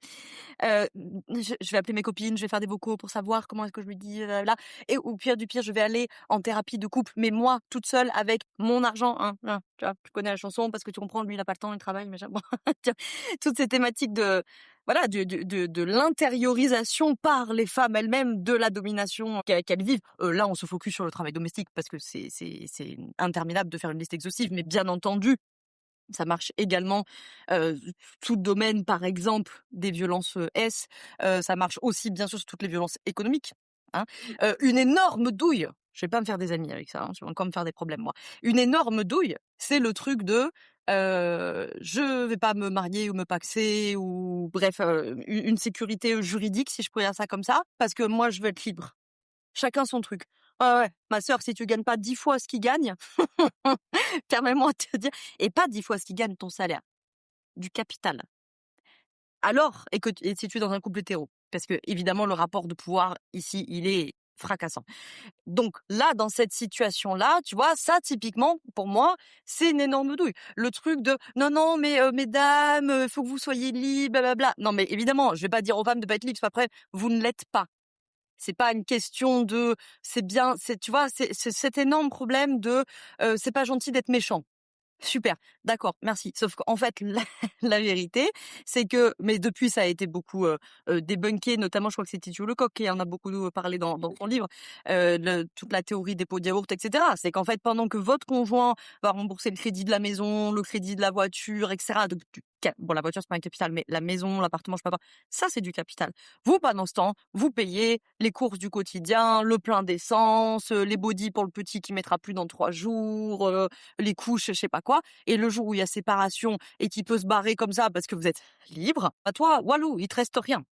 Je vais appeler mes copines, je vais faire des vocaux pour savoir comment est-ce que je lui dis, là. Et au pire du pire, je vais aller en thérapie de couple, mais moi, toute seule, avec mon argent. Tu vois, tu connais la chanson parce que tu comprends, lui, il n'a pas le temps, il travaille, mais j'avoue. Toutes ces thématiques voilà, de l'intériorisation par les femmes elles-mêmes de la domination qu'elles vivent. Là, on se focus sur le travail domestique parce que c'est interminable de faire une liste exhaustive, mais bien entendu, ça marche également, tout domaine, par exemple, des violences, ça marche aussi bien sûr sur toutes les violences économiques, hein. Une énorme douille, je vais pas me faire des amis avec ça, je vais encore me faire des problèmes moi. Une énorme douille, c'est le truc de, je vais pas me marier ou me paxer ou bref, une sécurité juridique, si je pourrais dire ça comme ça, parce que moi je veux être libre. Chacun son truc. Ouais, ouais, ma sœur, si tu gagnes pas 10 fois ce qu'il gagne, permets-moi de te dire, et pas 10 fois ce qu'il gagne ton salaire, du capital. Alors, et si tu es dans un couple hétéro, parce que évidemment le rapport de pouvoir ici, il est fracassant. Donc là, dans cette situation-là, tu vois, ça typiquement, pour moi, c'est une énorme douille. Le truc de non, non, mais mesdames, faut que vous soyez libres, blablabla. Non, mais évidemment, je vais pas dire aux femmes de pas être libres, c'est pas après, vous ne l'êtes pas. C'est pas une question de, c'est bien, tu vois, c'est cet énorme problème de, c'est pas gentil d'être méchant. Super, d'accord, merci. Sauf qu'en fait, la vérité, c'est que, mais depuis, ça a été beaucoup débunké, notamment, je crois que c'est Titu Lecoq qui en a beaucoup parlé dans son livre, toute la théorie des pots de yaourt, etc. C'est qu'en fait, pendant que votre conjoint va rembourser le crédit de la maison, le crédit de la voiture, etc. Bon, la voiture, c'est pas un capital, mais la maison, l'appartement, je sais pas quoi, ça, c'est du capital. Vous, pendant ce temps, vous payez les courses du quotidien, le plein d'essence, les bodys pour le petit qui mettra plus dans 3 jours, les couches, je sais pas quoi. Et le jour où il y a séparation et qu'il peut se barrer comme ça parce que vous êtes libre, à toi, walou, il te reste rien.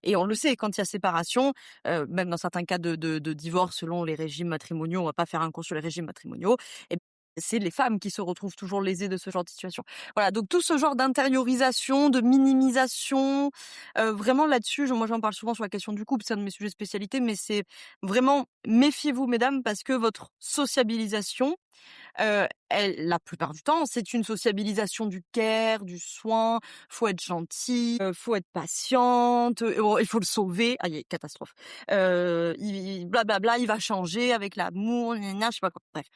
Et on le sait, quand il y a séparation, même dans certains cas de divorce selon les régimes matrimoniaux, on va pas faire un cours sur les régimes matrimoniaux, et c'est les femmes qui se retrouvent toujours lésées de ce genre de situation. Voilà, donc tout ce genre d'intériorisation, de minimisation, vraiment là-dessus, moi j'en parle souvent sur la question du couple, c'est un de mes sujets de spécialité, mais c'est vraiment méfiez-vous mesdames parce que votre sociabilisation, la plupart du temps, c'est une sociabilisation du care, du soin. Faut être gentil, faut être patiente. Il faut le sauver. Aïe, catastrophe. Blablabla, il va changer avec l'amour, je sais pas quoi. Bref,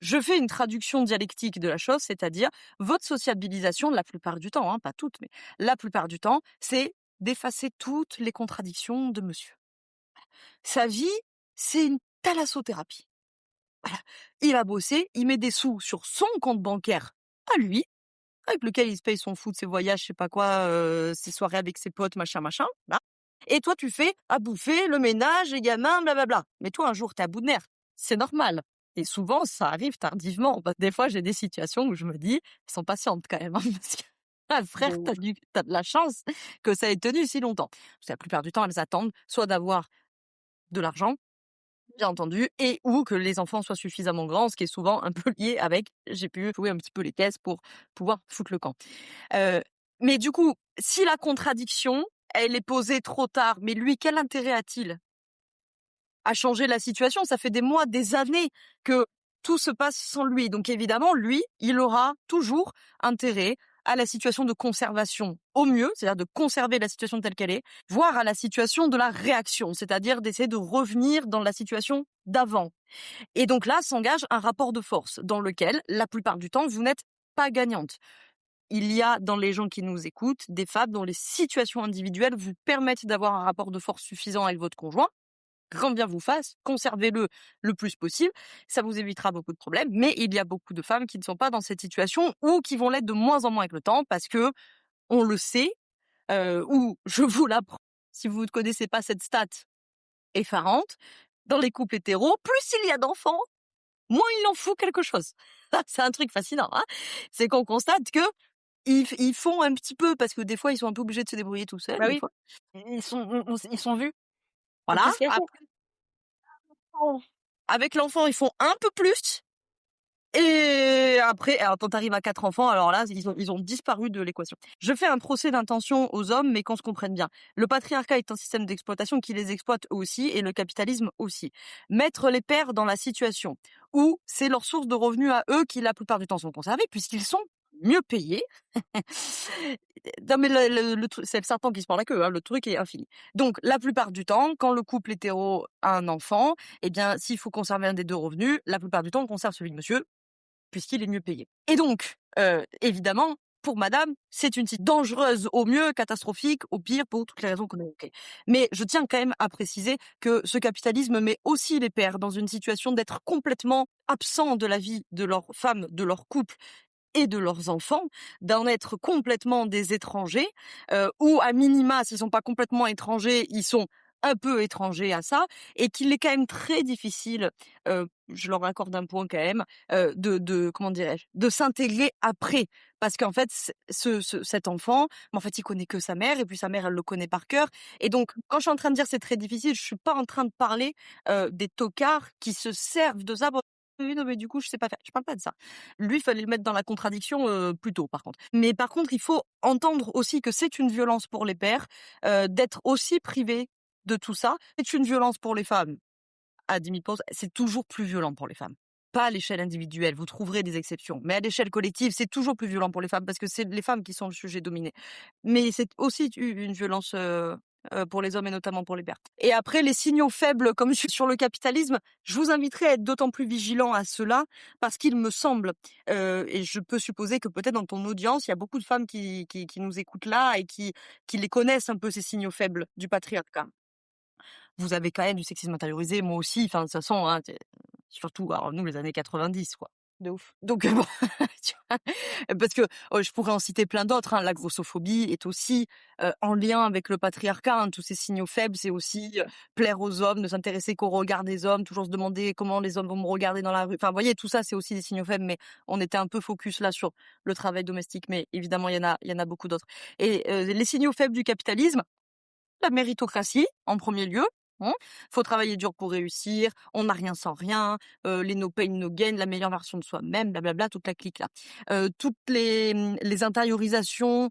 je fais une traduction dialectique de la chose, c'est-à-dire votre sociabilisation, la plupart du temps, pas toutes, mais la plupart du temps, c'est d'effacer toutes les contradictions de monsieur. Sa vie, c'est une thalassothérapie. Voilà. Il va bosser, il met des sous sur son compte bancaire à lui, avec lequel il se paye son foot, ses voyages, je sais pas quoi, ses soirées avec ses potes, machin, là. Et toi, tu fais à bouffer, le ménage, les gamins, blablabla. Mais toi, un jour, t'es à bout de nerfs. C'est normal. Et souvent, ça arrive tardivement. Des fois, j'ai des situations où je me dis, elles sont patientes quand même. Parce que, frère, t'as de la chance que ça ait tenu si longtemps. Parce que la plupart du temps, elles attendent soit d'avoir de l'argent, bien entendu, et ou que les enfants soient suffisamment grands, ce qui est souvent un peu lié avec j'ai pu jouer un petit peu les caisses pour pouvoir foutre le camp. Mais du coup, si la contradiction, elle est posée trop tard, mais lui, quel intérêt a-t-il à changer la situation? Ça fait des mois, des années que tout se passe sans lui. Donc évidemment, lui, il aura toujours intérêt à la situation de conservation au mieux, c'est-à-dire de conserver la situation telle qu'elle est, voire à la situation de la réaction, c'est-à-dire d'essayer de revenir dans la situation d'avant. Et donc là, s'engage un rapport de force dans lequel, la plupart du temps, vous n'êtes pas gagnante. Il y a dans les gens qui nous écoutent des femmes dont les situations individuelles vous permettent d'avoir un rapport de force suffisant avec votre conjoint. Grand bien vous fasse, conservez-le le plus possible, ça vous évitera beaucoup de problèmes, mais il y a beaucoup de femmes qui ne sont pas dans cette situation ou qui vont l'être de moins en moins avec le temps parce que, on le sait, ou je vous l'apprends, si vous ne connaissez pas cette stat effarante, dans les couples hétéros, plus il y a d'enfants, moins il en fout quelque chose. C'est un truc fascinant, c'est qu'on constate que ils font un petit peu, parce que des fois ils sont un peu obligés de se débrouiller tout seuls, Bah des oui, fois. ils sont vus. C'est Voilà. tout ce qu'il y a. Avec l'enfant, ils font un peu plus. Et après, alors quand t'arrives à 4 enfants, alors là, ils ont disparu de l'équation. Je fais un procès d'intention aux hommes, mais qu'on se comprenne bien. Le patriarcat est un système d'exploitation qui les exploite eux aussi, et le capitalisme aussi. Mettre les pères dans la situation où c'est leur source de revenus à eux qui, la plupart du temps, sont conservés, puisqu'ils sont mieux payés. Non mais c'est le serpent qui se mord la queue, le truc est infini. Donc la plupart du temps, quand le couple hétéro a un enfant, eh bien s'il faut conserver un des deux revenus, la plupart du temps on conserve celui de monsieur, puisqu'il est mieux payé. Et donc, évidemment, pour madame, c'est une situation dangereuse au mieux, catastrophique au pire, pour toutes les raisons qu'on a évoquées. Mais je tiens quand même à préciser que ce capitalisme met aussi les pères dans une situation d'être complètement absents de la vie de leur femme, de leur couple et de leurs enfants, d'en être complètement des étrangers, ou à minima, s'ils sont pas complètement étrangers, ils sont un peu étrangers à ça, et qu'il est quand même très difficile, je leur accorde un point quand même, de comment dirais-je, de s'intégrer après. Parce qu'en fait, cet enfant, en fait, il connaît que sa mère, et puis sa mère, elle le connaît par cœur. Et donc, quand je suis en train de dire c'est très difficile, je suis pas en train de parler des tocards qui se servent de ça. Oui, non, mais du coup, je sais pas faire. Je parle pas de ça. Lui, il fallait le mettre dans la contradiction plus tôt, par contre. Mais par contre, il faut entendre aussi que c'est une violence pour les pères d'être aussi privés de tout ça. C'est une violence pour les femmes à 10 000 pauses. C'est toujours plus violent pour les femmes. Pas à l'échelle individuelle, vous trouverez des exceptions. Mais à l'échelle collective, c'est toujours plus violent pour les femmes parce que c'est les femmes qui sont le sujet dominé. Mais c'est aussi une violence pour les hommes et notamment pour les pères. Et après, les signaux faibles, comme je suis sur le capitalisme, je vous inviterai à être d'autant plus vigilant à cela parce qu'il me semble, et je peux supposer que peut-être dans ton audience, il y a beaucoup de femmes qui nous écoutent là et qui les connaissent un peu, ces signaux faibles du patriarcat. Vous avez quand même du sexisme intériorisé, moi aussi, enfin de toute façon, surtout, alors nous les années 90 quoi. De ouf. Donc bon, tu vois, parce que je pourrais en citer plein d'autres. La grossophobie est aussi en lien avec le patriarcat. Tous ces signaux faibles, c'est aussi plaire aux hommes, ne s'intéresser qu'au regard des hommes, toujours se demander comment les hommes vont me regarder dans la rue. Enfin, vous voyez, tout ça, c'est aussi des signaux faibles. Mais on était un peu focus là sur le travail domestique. Mais évidemment, il y en a beaucoup d'autres. Et les signaux faibles du capitalisme, la méritocratie en premier lieu. Faut travailler dur pour réussir, on n'a rien sans rien, les no pain no gain, la meilleure version de soi-même, blablabla, toute la clique là. Toutes les intériorisations,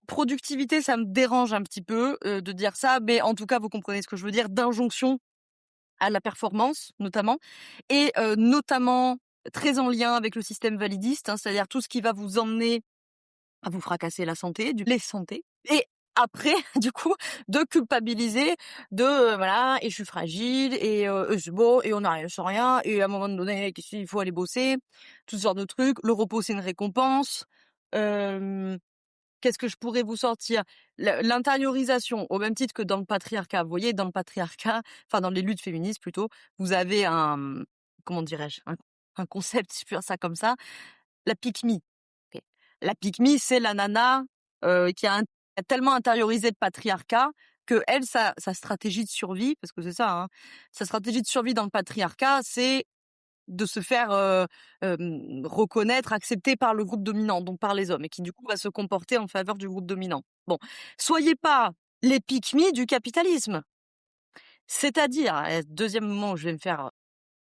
productivité, ça me dérange un petit peu, de dire ça, mais en tout cas, vous comprenez ce que je veux dire, d'injonction à la performance notamment et notamment très en lien avec le système validiste, hein, c'est-à-dire tout ce qui va vous emmener à vous fracasser la santé, les santé et après du coup de culpabiliser de voilà et je suis fragile et c'est beau et on n'a rien sans rien et à un moment donné il faut aller bosser, tout ce genre de trucs. Le repos c'est une récompense. Qu'est-ce que je pourrais vous sortir? L'intériorisation, au même titre que dans le patriarcat. Vous voyez, dans le patriarcat, enfin dans les luttes féministes plutôt, vous avez comment dirais-je, un concept, si je peux dire ça comme ça, la pick me. Ok. La pick me, c'est la nana qui a tellement intériorisé le patriarcat que elle, sa stratégie de survie, parce que c'est ça, hein, sa stratégie de survie dans le patriarcat, c'est de se faire reconnaître, accepter par le groupe dominant, donc par les hommes, et qui du coup va se comporter en faveur du groupe dominant. Bon, soyez pas les pique-me du capitalisme. C'est-à-dire, deuxième moment où je vais me faire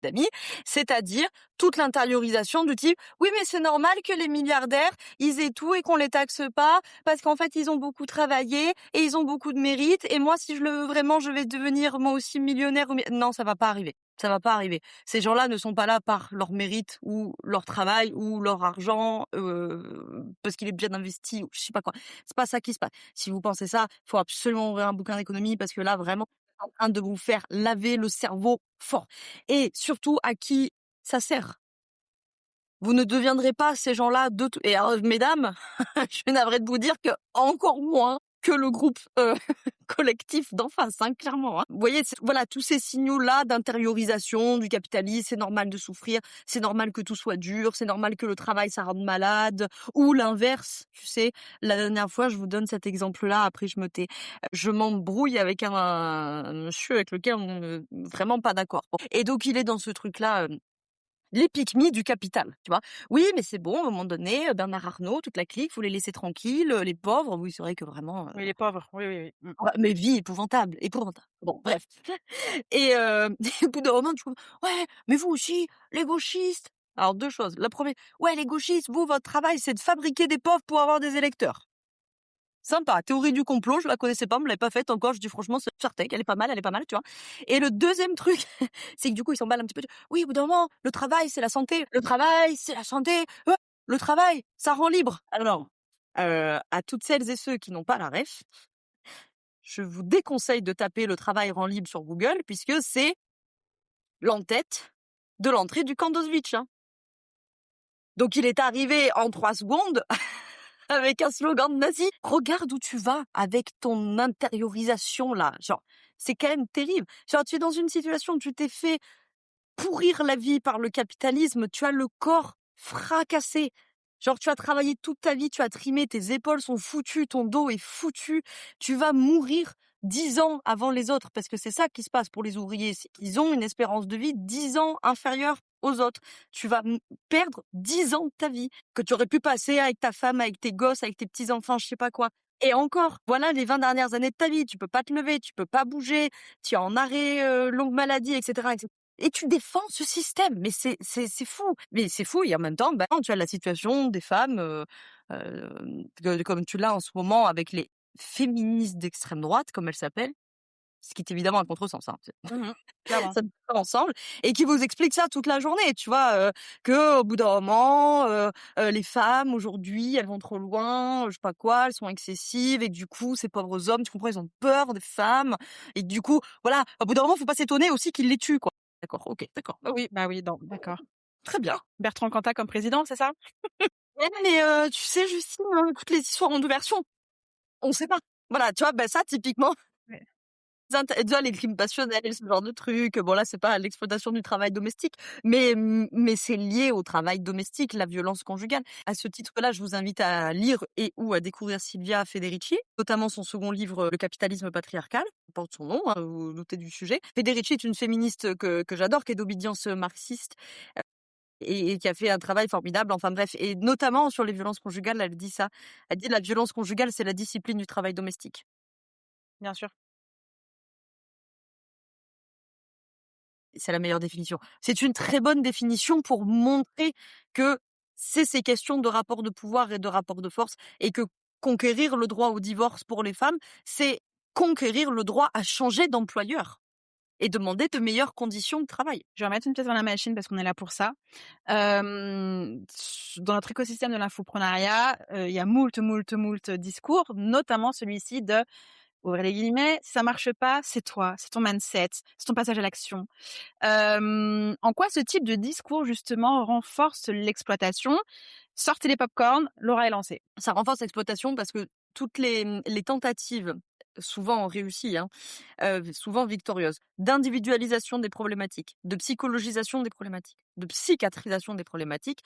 d'amis, c'est-à-dire toute l'intériorisation du type oui mais c'est normal que les milliardaires ils aient tout et qu'on les taxe pas parce qu'en fait ils ont beaucoup travaillé et ils ont beaucoup de mérite et moi si je le veux vraiment je vais devenir moi aussi millionnaire non ça va pas arriver. Ça va pas arriver. Ces gens-là ne sont pas là par leur mérite ou leur travail ou leur argent parce qu'il est bien investi ou je sais pas quoi. C'est pas ça qui se passe. Si vous pensez ça, faut absolument ouvrir un bouquin d'économie parce que là vraiment en train de vous faire laver le cerveau fort. Et surtout, à qui ça sert? Vous ne deviendrez pas ces gens-là de tout. Et alors, mesdames, je suis navrée de vous dire que encore moins que le groupe collectif d'en face, hein, clairement. Hein. Vous voyez, voilà, tous ces signaux-là d'intériorisation du capitalisme, c'est normal de souffrir, c'est normal que tout soit dur, c'est normal que le travail, ça rende malade, ou l'inverse, tu sais. La dernière fois, je vous donne cet exemple-là, après je me tais. Je m'embrouille avec un monsieur avec lequel on n'est vraiment pas d'accord. Bon. Et donc, il est dans ce truc-là... les pique-me du capital, tu vois. Oui, mais c'est bon, à un moment donné, Bernard Arnault, toute la clique, faut les laisser tranquilles, les pauvres, oui, c'est vrai que vraiment... Oui, les pauvres. Oui, oui, oui. ouais, mais vie épouvantable, épouvantable. Bon, bref. Et au bout d'un moment, tu vois, ouais, mais vous aussi, les gauchistes. Alors, deux choses. La première, ouais, les gauchistes, vous, votre travail, c'est de fabriquer des pauvres pour avoir des électeurs. Sympa, théorie du complot, je la connaissais pas, me l'avait pas faite encore, je dis franchement, c'est Sartek, elle est pas mal, tu vois. Et le deuxième truc, c'est que du coup, ils s'emballent un petit peu. Oui, au bout d'un moment, le travail, c'est la santé. Le travail, c'est la santé. Le travail, ça rend libre. Alors, à toutes celles et ceux qui n'ont pas la ref, je vous déconseille de taper le travail rend libre sur Google, puisque c'est l'entête de l'entrée du camp d'Auschwitz. Hein. Donc, il est arrivé en 3 secondes avec un slogan de nazi. Regarde où tu vas avec ton intériorisation là. Genre, c'est quand même terrible. Genre, tu es dans une situation où tu t'es fait pourrir la vie par le capitalisme, tu as le corps fracassé. Genre, tu as travaillé toute ta vie, tu as trimé, tes épaules sont foutues, ton dos est foutu. Tu vas mourir 10 ans avant les autres, parce que c'est ça qui se passe pour les ouvriers. C'est qu'ils ont une espérance de vie 10 ans inférieure aux autres. Tu vas perdre 10 ans de ta vie, que tu aurais pu passer avec ta femme, avec tes gosses, avec tes petits-enfants, je sais pas quoi. Et encore, voilà les 20 dernières années de ta vie. Tu peux pas te lever, tu peux pas bouger, tu es en arrêt longue maladie, etc., etc. Et tu défends ce système, mais c'est fou. Mais c'est fou et en même temps, ben, tu as la situation des femmes, comme tu l'as en ce moment avec les féministes d'extrême droite, comme elles s'appellent, ce qui est évidemment un contresens, hein. Clairement. Ça ne va pas ensemble et qui vous expliquent ça toute la journée, tu vois, qu'au bout d'un moment, les femmes aujourd'hui, elles vont trop loin, je sais pas quoi, elles sont excessives et du coup, ces pauvres hommes, tu comprends, ils ont peur des femmes et du coup, voilà, au bout d'un moment, faut pas s'étonner aussi qu'ils les tuent, quoi. D'accord, OK, d'accord. Oui, bah oui, d'accord. Très bien. Bertrand Cantat comme président, c'est ça? Ouais, mais tu sais, Justine, toutes les histoires ont 2 versions. On sait pas. Voilà, tu vois, bah, ça, typiquement, Ouais. tu vois, les crimes passionnels, ce genre de trucs. Bon, là, c'est pas l'exploitation du travail domestique, mais c'est lié au travail domestique, la violence conjugale. À ce titre-là, je vous invite à lire et ou à découvrir Silvia Federici, notamment son second livre, Le capitalisme patriarcal, porte son nom, hein, vous vous doutez du sujet. Federici est une féministe que j'adore, qui est d'obédience marxiste, et qui a fait un travail formidable, enfin bref, et notamment sur les violences conjugales, elle dit ça. Elle dit: «La violence conjugale, c'est la discipline du travail domestique». Bien sûr. c'est la meilleure définition. C'est une très bonne définition pour montrer que c'est ces questions de rapport de pouvoir et de rapport de force, et que conquérir le droit au divorce pour les femmes, c'est conquérir le droit à changer d'employeur et demander de meilleures conditions de travail. Je vais remettre une pièce dans la machine parce qu'on est là pour ça. Dans notre écosystème de l'infoprenariat, il y a moult discours, notamment celui-ci de, ouvrez les guillemets, si ça marche pas, c'est toi, c'est ton mindset, c'est ton passage à l'action. En quoi ce type de discours, justement, renforce l'exploitation? Sortez les pop-corn, Laura est lancée. Ça renforce l'exploitation parce que toutes les tentatives, souvent réussies, souvent victorieuses, d'individualisation des problématiques, de psychologisation des problématiques, de psychiatrisation des problématiques,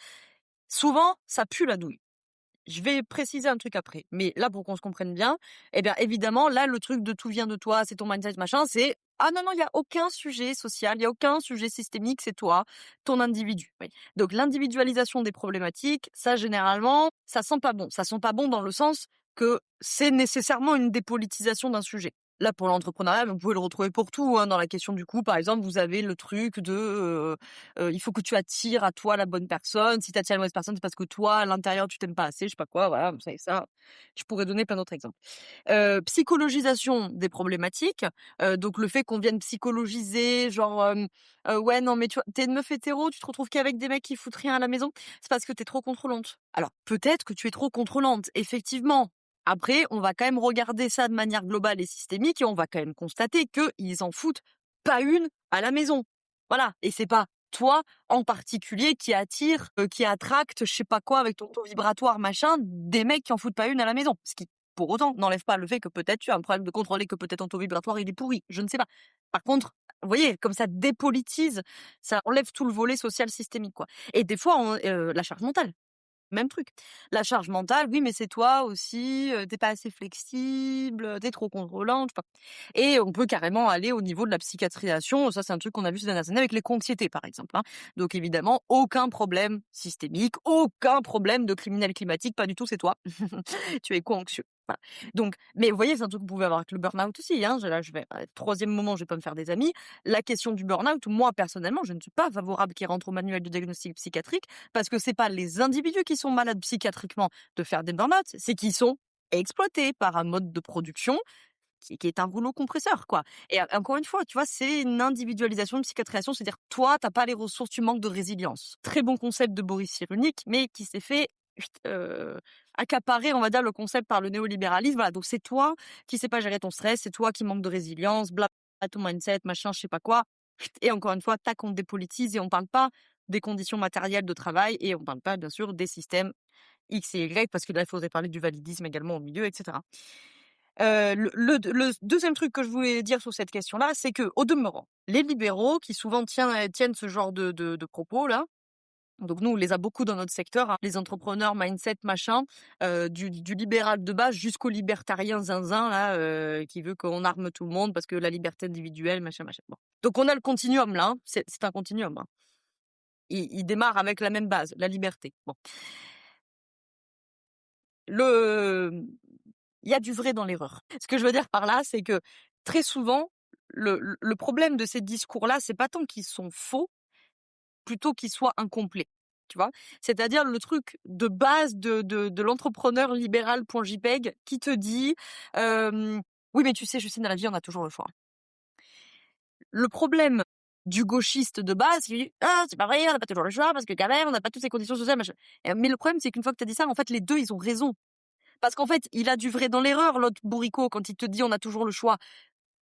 souvent, ça pue la douille. Je vais préciser un truc après, mais là, pour qu'on se comprenne bien, eh bien, évidemment, là, le truc de tout vient de toi, c'est ton mindset, machin, c'est ah non, il n'y a aucun sujet social, il n'y a aucun sujet systémique, c'est toi, ton individu. Oui. Donc, l'individualisation des problématiques, ça, généralement, ça sent pas bon. Ça sent pas bon dans le sens que c'est nécessairement une dépolitisation d'un sujet. Là, pour l'entrepreneuriat, vous pouvez le retrouver pour tout. Dans la question du coup, par exemple, vous avez le truc de il faut que tu attires à toi la bonne personne. Si tu attires la mauvaise personne, c'est parce que toi, à l'intérieur, tu t'aimes pas assez, je sais pas quoi. Voilà, vous savez ça. Je pourrais donner plein d'autres exemples. Psychologisation des problématiques. Donc, le fait qu'on vienne psychologiser, genre, ouais, non, mais tu vois, t'es une meuf hétéro, tu te retrouves qu'avec des mecs qui foutent rien à la maison, c'est parce que t'es trop contrôlante. Alors, peut-être que tu es trop contrôlante, effectivement. Après, on va quand même regarder ça de manière globale et systémique et on va quand même constater qu'ils en foutent pas une à la maison. Voilà. Et c'est pas toi en particulier qui attire, qui attracte, je sais pas quoi, avec ton taux vibratoire, machin, des mecs qui en foutent pas une à la maison. Ce qui, pour autant, n'enlève pas le fait que peut-être tu as un problème de contrôler, que peut-être ton taux vibratoire, il est pourri. Je ne sais pas. Par contre, vous voyez, comme ça dépolitise, ça enlève tout le volet social systémique, quoi. Et des fois, la charge mentale. Même truc. La charge mentale, oui, mais c'est toi aussi, t'es pas assez flexible, t'es trop contrôlante, je sais pas. Et on peut carrément aller au niveau de la psychiatrisation. Ça, c'est un truc qu'on a vu ces dernières années avec les co-anxiétés, par exemple. Donc évidemment, aucun problème systémique, aucun problème de criminel climatique, pas du tout, c'est toi. Tu es co-anxieux. Voilà. Donc, mais vous voyez, c'est un truc que vous pouvez avoir avec le burn-out aussi. Là, je vais, troisième moment, je vais pas me faire des amis. La question du burn-out, moi, personnellement, je ne suis pas favorable qu'il rentre au manuel de diagnostic psychiatrique parce que c'est pas les individus qui sont malades psychiatriquement de faire des burn-out, c'est qu'ils sont exploités par un mode de production qui est un rouleau compresseur, quoi. Et encore une fois, tu vois, c'est une individualisation, une psychiatrisation, c'est-à-dire, toi, t'as pas les ressources, tu manques de résilience. Très bon concept de Boris Cyrulnik, mais qui s'est fait accaparer, on va dire, le concept par le néolibéralisme. Voilà, donc c'est toi qui sais pas gérer ton stress, c'est toi qui manque de résilience, bla, ton mindset, machin, je sais pas quoi. Et encore une fois, tac, on dépolitise et on parle pas des conditions matérielles de travail et on parle pas, bien sûr, des systèmes X et Y, parce que là, il faudrait parler du validisme également au milieu, etc. Le deuxième truc que je voulais dire sur cette question-là, c'est que, au demeurant, les libéraux qui souvent tiennent ce genre de propos-là, donc nous, on les a beaucoup dans notre secteur, les entrepreneurs, mindset, machin, du libéral de base jusqu'au libertarien zinzin, là, qui veut qu'on arme tout le monde parce que la liberté individuelle, machin. Bon. Donc on a le continuum, là, c'est un continuum. Il démarre avec la même base, la liberté. Bon. Il y a du vrai dans l'erreur. Ce que je veux dire par là, c'est que très souvent, le problème de ces discours-là, c'est pas tant qu'ils sont faux, plutôt qu'ils soient incomplets. Tu vois, c'est-à-dire le truc de base de l'entrepreneur libéral.jpg qui te dit oui, mais tu sais, Justine, dans la vie, on a toujours le choix. Le problème du gauchiste de base, il dit c'est pas vrai, on n'a pas toujours le choix parce que quand même, on n'a pas toutes ces conditions sociales, machin. Mais le problème, c'est qu'une fois que tu as dit ça, en fait, les deux, ils ont raison. Parce qu'en fait, il a du vrai dans l'erreur, l'autre bourricot, quand il te dit on a toujours le choix.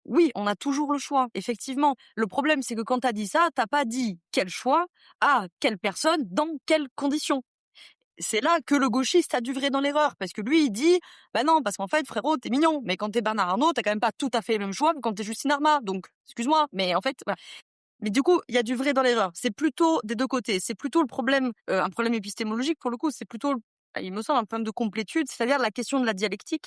Oui, on a toujours le choix, effectivement. Le problème, c'est que quand t'as dit ça, t'as pas dit quel choix, à quelle personne, dans quelles conditions. C'est là que le gauchiste a du vrai dans l'erreur, parce que lui, il dit, bah non, parce qu'en fait, frérot, t'es mignon, mais quand t'es Bernard Arnault, t'as quand même pas tout à fait le même choix que quand t'es Justine Arma, donc, excuse-moi, mais en fait, voilà. Mais du coup, il y a du vrai dans l'erreur. C'est plutôt des deux côtés. C'est plutôt le problème, un problème épistémologique, pour le coup, c'est plutôt, il me semble, un problème de complétude, c'est-à-dire la question de la dialectique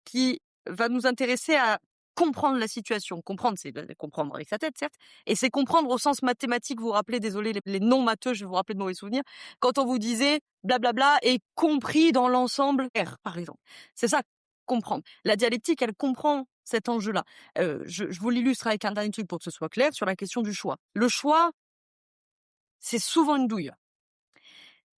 qui va nous intéresser à comprendre la situation. Comprendre, c'est comprendre avec sa tête, certes, et c'est comprendre au sens mathématique. Vous vous rappelez, désolé, les non-matheux, je vais vous rappeler de mauvais souvenirs, quand on vous disait blablabla et compris dans l'ensemble R, par exemple. C'est ça, comprendre. La dialectique, elle comprend cet enjeu-là. Je vous l'illustre avec un dernier truc pour que ce soit clair sur la question du choix. Le choix, c'est souvent une douille.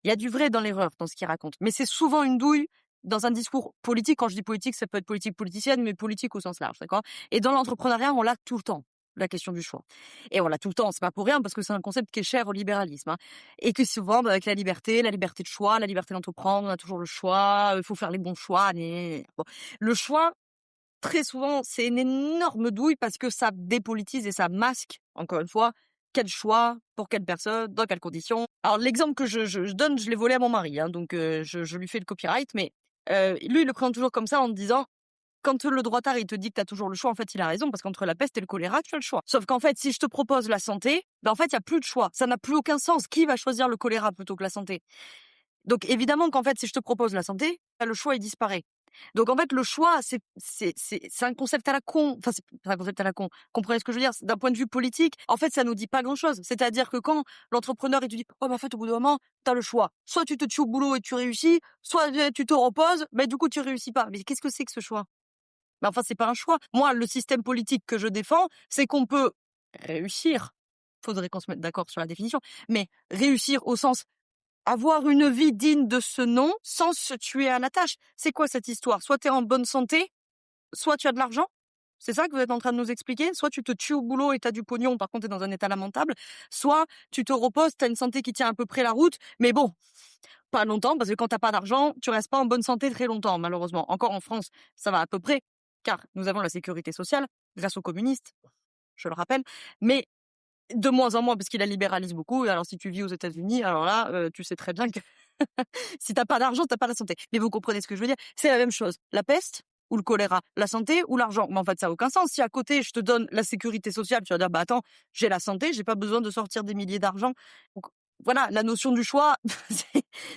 Il y a du vrai dans l'erreur, dans ce qu'il raconte, mais c'est souvent une douille dans un discours politique. Quand je dis politique, ça peut être politique politicienne, mais politique au sens large, d'accord? Et dans l'entrepreneuriat, on l'a tout le temps, la question du choix. Et on l'a tout le temps, c'est pas pour rien, parce que c'est un concept qui est cher au libéralisme, hein. Et que souvent, avec la liberté de choix, la liberté d'entreprendre, on a toujours le choix, il faut faire les bons choix. Bon. Le choix, très souvent, c'est une énorme douille parce que ça dépolitise et ça masque, encore une fois, quel choix, pour quelle personne, dans quelles conditions. Alors, l'exemple que je donne, je l'ai volé à mon mari, hein, donc je lui fais le copyright, mais lui, il le prend toujours comme ça en me disant, quand le droitard, il te dit que tu as toujours le choix, en fait, il a raison, parce qu'entre la peste et le choléra, tu as le choix. Sauf qu'en fait, si je te propose la santé, ben en fait, il n'y a plus de choix. Ça n'a plus aucun sens. Qui va choisir le choléra plutôt que la santé? Donc, évidemment qu'en fait, si je te propose la santé, le choix, il disparaît. Donc, en fait, le choix, c'est un concept à la con. Enfin, c'est pas un concept à la con. Comprenez ce que je veux dire? D'un point de vue politique, en fait, ça nous dit pas grand-chose. C'est-à-dire que quand l'entrepreneur, il te dit, oh, mais en fait, au bout d'un moment, t'as le choix. Soit tu te tues au boulot et tu réussis, soit tu te reposes, mais du coup, tu réussis pas. Mais qu'est-ce que c'est que ce choix? Mais enfin, c'est pas un choix. Moi, le système politique que je défends, c'est qu'on peut réussir. Faudrait qu'on se mette d'accord sur la définition. Mais réussir au sens avoir une vie digne de ce nom sans se tuer à la tâche. C'est quoi cette histoire? Soit tu es en bonne santé, soit tu as de l'argent. C'est ça que vous êtes en train de nous expliquer? Soit tu te tues au boulot et tu as du pognon, par contre tu es dans un état lamentable, soit tu te reposes, tu as une santé qui tient à peu près la route, mais bon, pas longtemps, parce que quand tu pas d'argent, tu restes pas en bonne santé très longtemps, malheureusement. Encore en France, ça va à peu près, car nous avons la sécurité sociale, grâce aux communistes, je le rappelle, mais de moins en moins, parce qu'il la libéralise beaucoup. Et alors, si tu vis aux États-Unis, alors là, tu sais très bien que si t'as pas d'argent, t'as pas la santé. Mais vous comprenez ce que je veux dire? C'est la même chose. La peste ou le choléra, la santé ou l'argent. Mais en fait, ça n'a aucun sens. Si à côté, je te donne la sécurité sociale, tu vas dire, bah attends, j'ai la santé, j'ai pas besoin de sortir des milliers d'argent. Donc, voilà, la notion du choix,